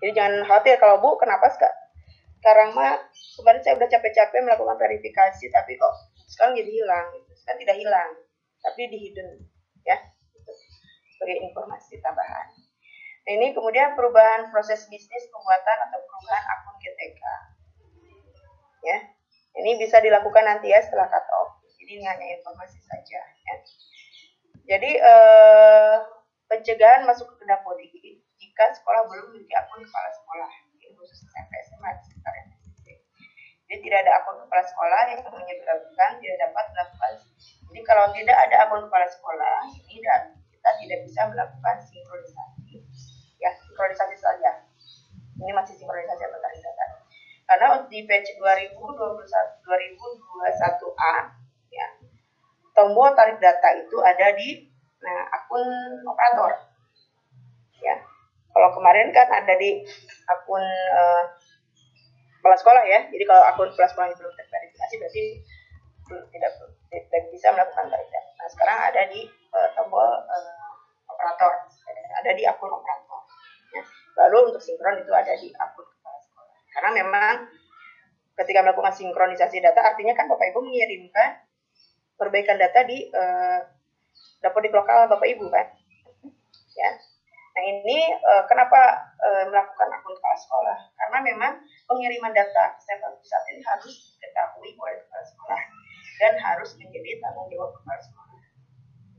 A: Jadi jangan khawatir kalau Bu kenapa sekarang mah kemarin saya udah capek-capek melakukan verifikasi tapi kok sekarang jadi hilang gitu. Sekarang tidak hilang tapi di hidden ya sebagai informasi tambahan. Nah, ini kemudian perubahan proses bisnis pembuatan atau perubahan akun GTK ya ini bisa dilakukan nanti ya setelah cut off. Jadi ini hanya informasi saja ya. Jadi pencegahan masuk ke Dapodik jika sekolah belum memiliki akun kepala sekolah, ini khusus SMP SMA sekitar SD. Jadi tidak ada akun kepala sekolah yang menyebabkan tidak dapat melakukan. Jadi kalau tidak ada akun kepala sekolah, ini kita tidak bisa melakukan sinkronisasi. Ya, sinkronisasi saja. Ini masih sinkronisasi atau tarik data. Karena di batch 2021A ya, tombol tarik data itu ada di akun operator. Ya. Kalau kemarin kan ada di akun kepala sekolah ya. Jadi kalau akun kepala sekolah belum terverifikasi berarti tidak bisa melakukan tarik data. Nah, sekarang ada di tombol operator. Ada di akun operator. Ya. Lalu untuk sinkron itu ada di akun kepala sekolah. Karena memang ketika melakukan sinkronisasi data artinya kan Bapak Ibu mengirimkan perbaikan data di Dapodik lokal Bapak Ibu kan. Ya. Nah ini kenapa melakukan akun kepala sekolah? Karena memang pengiriman data server pusat ini harus diketahui oleh kepala sekolah dan harus menjadi tanggung jawab kepala sekolah.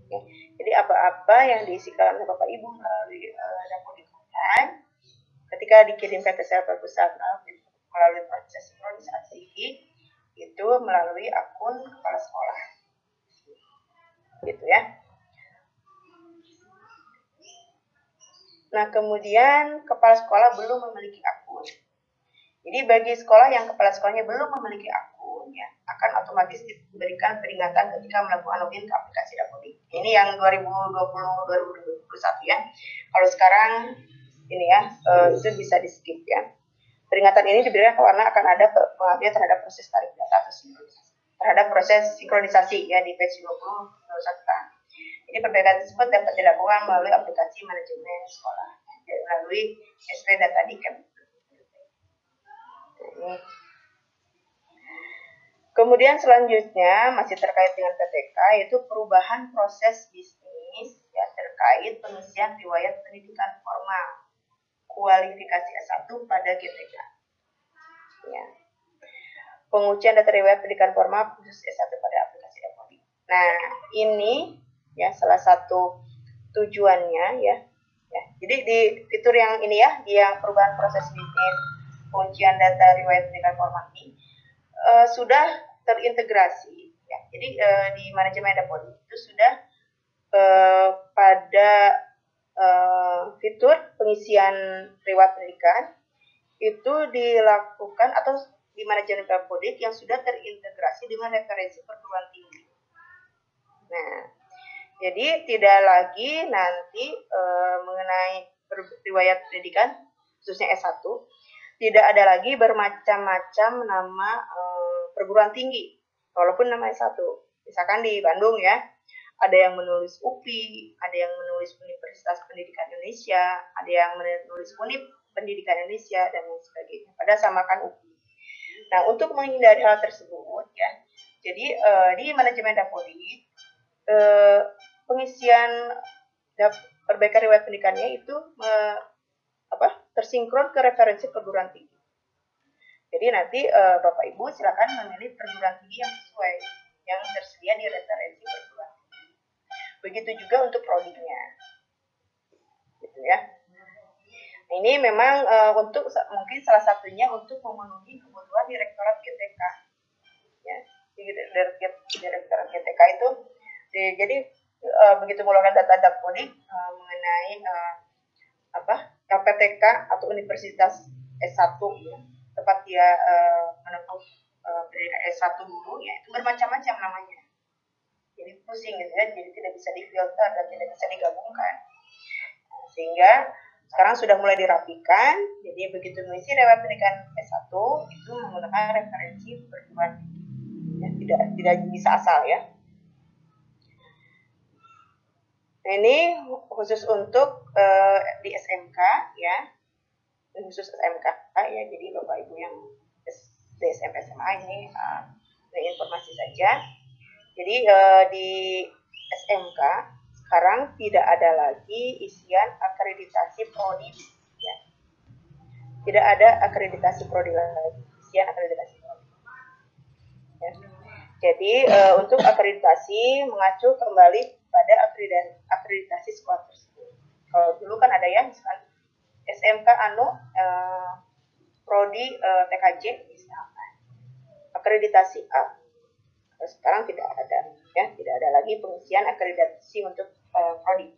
A: Oke. Jadi apa-apa yang diisikan oleh Bapak Ibu melalui Dapodik online ketika dikirimkan ke server pusat melalui proses sinkronisasi itu melalui akun kepala sekolah. Gitu ya. Nah, kemudian kepala sekolah belum memiliki akun. Jadi bagi sekolah yang kepala sekolahnya belum memiliki akun, ya akan otomatis diberikan peringatan ketika melakukan login ke aplikasi Dapodik. Ini yang 2020-2021 ya. Kalau sekarang ini ya itu bisa di skip ya. Peringatan ini diberikan karena akan ada pengabdian terhadap proses tarik data atau sinkronisasi. Terhadap proses sinkronisasi ya di page 20 Ini perbaikan tersebut dapat dilakukan melalui aplikasi manajemen sekolah, melalui SP Data di Kemdikbud. Kemudian selanjutnya masih terkait dengan PTK, yaitu perubahan proses bisnis ya terkait pengisian riwayat pendidikan formal kualifikasi S1 pada GTK. Ya. Pengujian data riwayat pendidikan formal khusus S1 pada aplikasi Dapodik. Nah, ini ya salah satu tujuannya ya. Jadi di fitur yang ini ya, yang perubahan proses bisnis pengujian data riwayat pendidikan formal ini sudah terintegrasi ya. Jadi di manajemen Dapodik itu sudah pada fitur pengisian riwayat pendidikan itu dilakukan atau di manajemen Dapodik yang sudah terintegrasi dengan referensi perguruan tinggi. Nah, jadi tidak lagi nanti mengenai riwayat pendidikan khususnya S1 tidak ada lagi bermacam-macam nama perguruan tinggi walaupun nama S1. Misalkan di Bandung ya, ada yang menulis UPI, ada yang menulis Universitas Pendidikan Indonesia, ada yang menulis UNIP Pendidikan Indonesia dan lain sebagainya. Padahal samakan UPI. Nah, untuk menghindari hal tersebut ya, jadi di manajemen Dapodik pengisian perbaikan riwayat pendidikannya itu tersinkron ke referensi perguruan tinggi. Jadi nanti Bapak Ibu silakan memilih perguruan tinggi yang sesuai yang tersedia di referensi perguruan tinggi. Begitu juga untuk prodinya, gitu ya. Nah, ini memang untuk mungkin salah satunya untuk memenuhi kebutuhan Direktorat GTK. Ya, Direktorat GTK itu jadi begitu mengeluarkan data Dapodik mengenai LPTK atau Universitas S1 ya, tempat dia menempuh pendidikan S1 dulu ya, itu bermacam-macam namanya. Jadi pusing gitu ya, jadi tidak bisa difilter dan tidak bisa digabungkan. Sehingga sekarang sudah mulai dirapikan, jadi begitu mengisi riwayat pendidikan S1 itu menggunakan referensi perguruan tinggi. Ya, tidak bisa asal ya. Nah, ini khusus untuk di SMK ya, khusus SMK ya. Jadi Bapak Ibu yang di SMP SMA ini informasi saja. Jadi di SMK sekarang tidak ada lagi isian akreditasi prodi ya. Tidak ada akreditasi prodi lagi, isian akreditasi prodi. Ya. Jadi untuk akreditasi mengacu kembali pada akreditasi sekolah tersebut. Kalau dulu kan ada yang misalkan SMK prodi TKJ misalkan akreditasi A. Sekarang tidak ada ya, tidak ada lagi pengisian akreditasi untuk prodi.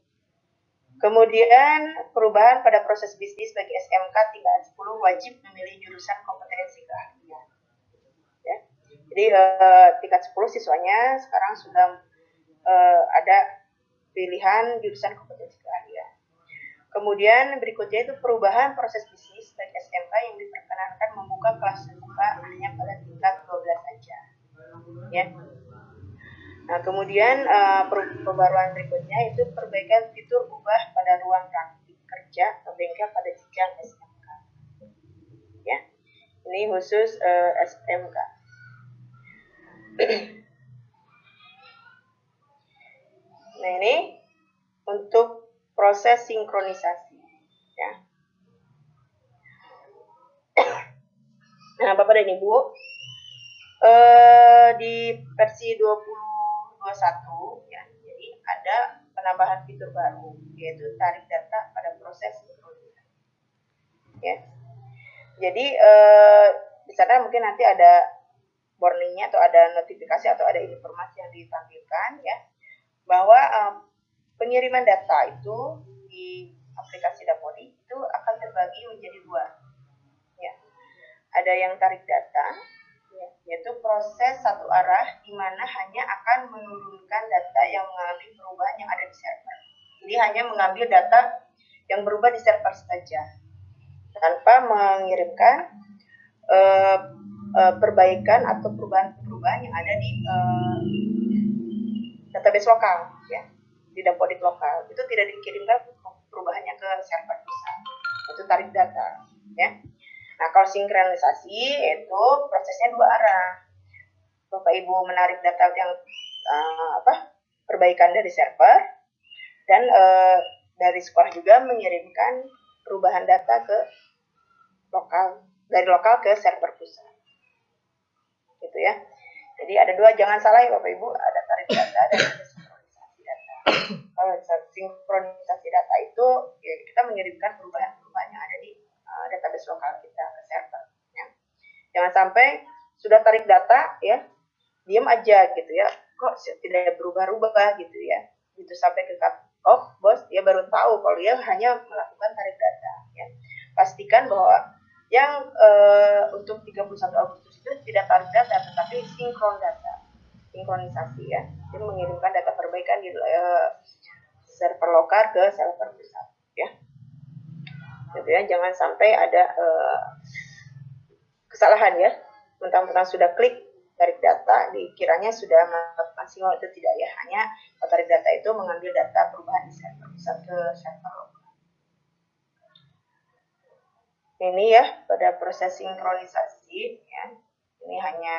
A: Kemudian perubahan pada proses bisnis bagi SMK tingkat 10 wajib memilih jurusan kompetensi keahlian. Ya. Jadi tingkat 10 siswanya sekarang sudah ada pilihan jurusan kompetensi keahlian. Kemudian berikutnya itu perubahan proses bisnis bagi SMK yang diperkenankan membuka kelas terbuka hanya pada tingkat 12 saja. Ya. Nah, kemudian pembaruan berikutnya itu perbaikan fitur ubah pada ruang praktik kerja atau bengkel pada jenjang SMK. Ya. Ini khusus SMK. Nah, ini untuk proses sinkronisasi ya. Nah, Bapak dan Ibu, di versi 2021 ya, jadi ada penambahan fitur baru yaitu tarik data pada proses sinkronisasi. Ya. Jadi di sana mungkin nanti ada warningnya atau ada notifikasi atau ada informasi yang ditampilkan ya, bahwa pengiriman data itu di aplikasi Dapodik itu akan terbagi menjadi dua. Ya. Ada yang tarik data, ya, yaitu proses satu arah di mana hanya akan menurunkan data yang mengalami perubahan yang ada di server. Jadi hanya mengambil data yang berubah di server saja, tanpa mengirimkan perbaikan atau perubahan-perubahan yang ada di database lokal, ya, di dapodik lokal. Itu tidak dikirimkan perubahannya ke server pusat. Itu tarik data, ya. Nah, kalau sinkronisasi itu prosesnya dua arah. Bapak Ibu menarik data yang perbaikan dari server, dan dari sekolah juga mengirimkan perubahan data ke lokal, dari lokal ke server pusat, gitu ya. Jadi ada dua, jangan salah ya Bapak Ibu, ada tarik data dan ada sinkronisasi data. Kalau sinkronisasi data itu ya, kita mengirimkan perubahan-perubahan yang ada di database lokal kita ke server, ya. Jangan sampai sudah tarik data, ya, diam aja gitu ya, kok tidak berubah-ubah gitu ya, gitu sampai ke cut off, bos dia baru tahu kalau dia hanya melakukan tarik data, ya. Pastikan bahwa yang untuk 31 Agustus itu tidak tarik data, tetapi sinkron data, sinkronisasi, ya. Jadi mengirimkan data perbaikan di server lokal ke server pusat, ya. Gitu ya, jangan sampai ada kesalahan, ya. Mentang-mentang sudah klik tarik data, dikiranya sudah melakukan sinkron, itu tidak, ya. Hanya tarik data itu mengambil data perubahan di server pusat ke server lokal. Ini ya pada proses sinkronisasi, ya. Ini hanya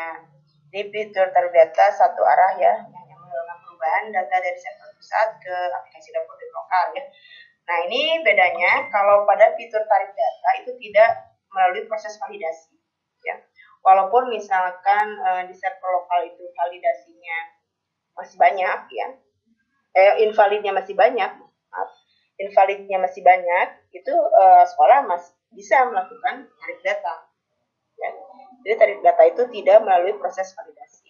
A: di fitur tarik data satu arah, ya, hanya melakukan perubahan data dari server pusat ke aplikasi dapodik lokal, ya. Nah, ini bedanya kalau pada fitur tarik data itu tidak melalui proses validasi, ya. Walaupun misalkan di server lokal itu validasinya masih banyak, ya, invalidnya masih banyak, invalidnya masih banyak, itu sekolah masih bisa melakukan tarik data, ya. Jadi tarik data itu tidak melalui proses validasi.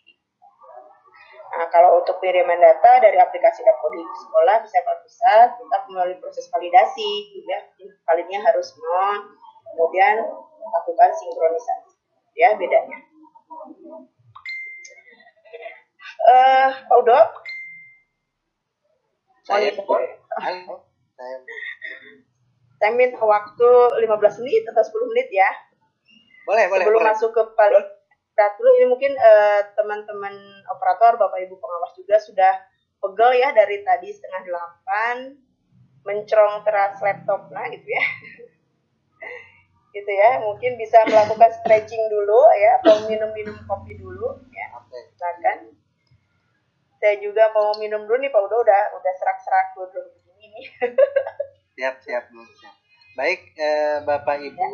A: Nah, kalau untuk pengiriman data dari aplikasi dapodik sekolah bisa pusat tetap melalui proses validasi, ya. Validnya harus non, kemudian lakukan sinkronisasi, ya, bedanya. Pak Udo, saya minta waktu 15 menit atau 10 menit, ya. Sebelum masuk ke dulu, ini mungkin teman-teman operator, Bapak Ibu pengawas juga sudah pegel ya dari tadi 7:30 mencerong teras laptop, nah gitu ya. Gitu ya, mungkin bisa melakukan stretching dulu, ya, atau minum-minum kopi dulu, ya. Silakan. Saya juga mau minum dulu nih Pak Udo, udah serak-serak dulu begini nih.
B: Siap, Bu. Baik, Bapak Ibu,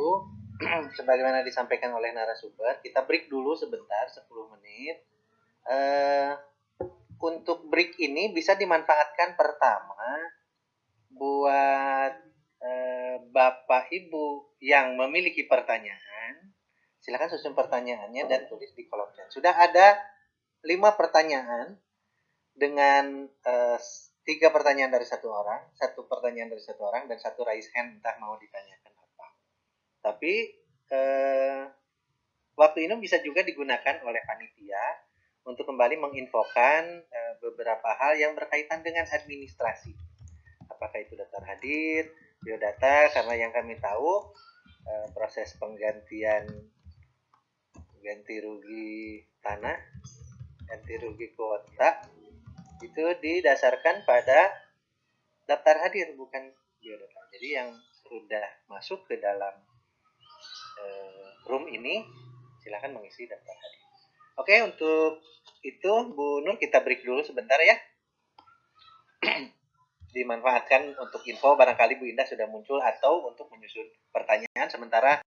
B: sebagaimana disampaikan oleh narasumber, kita break dulu sebentar, 10 menit. Untuk break ini bisa dimanfaatkan pertama buat Bapak Ibu yang memiliki pertanyaan, silakan susun pertanyaannya dan tulis di kolom chat. Sudah ada 5 pertanyaan dengan 3 pertanyaan dari 1 orang, 1 pertanyaan dari 1 orang, dan 1 raise hand, entah mau ditanyakan apa. Tapi waktu ini bisa juga digunakan oleh panitia untuk kembali menginfokan beberapa hal yang berkaitan dengan administrasi. Apakah itu daftar hadir, biodata, karena yang kami tahu proses penggantian ganti rugi tanah, ganti rugi kuota itu didasarkan pada daftar hadir, bukan biodata. Jadi yang sudah masuk ke dalam room ini silakan mengisi daftar hadir. Oke, untuk itu Bu Nur kita break dulu sebentar ya. Dimanfaatkan untuk info, barangkali Bu Indah sudah muncul atau untuk menyusun pertanyaan sementara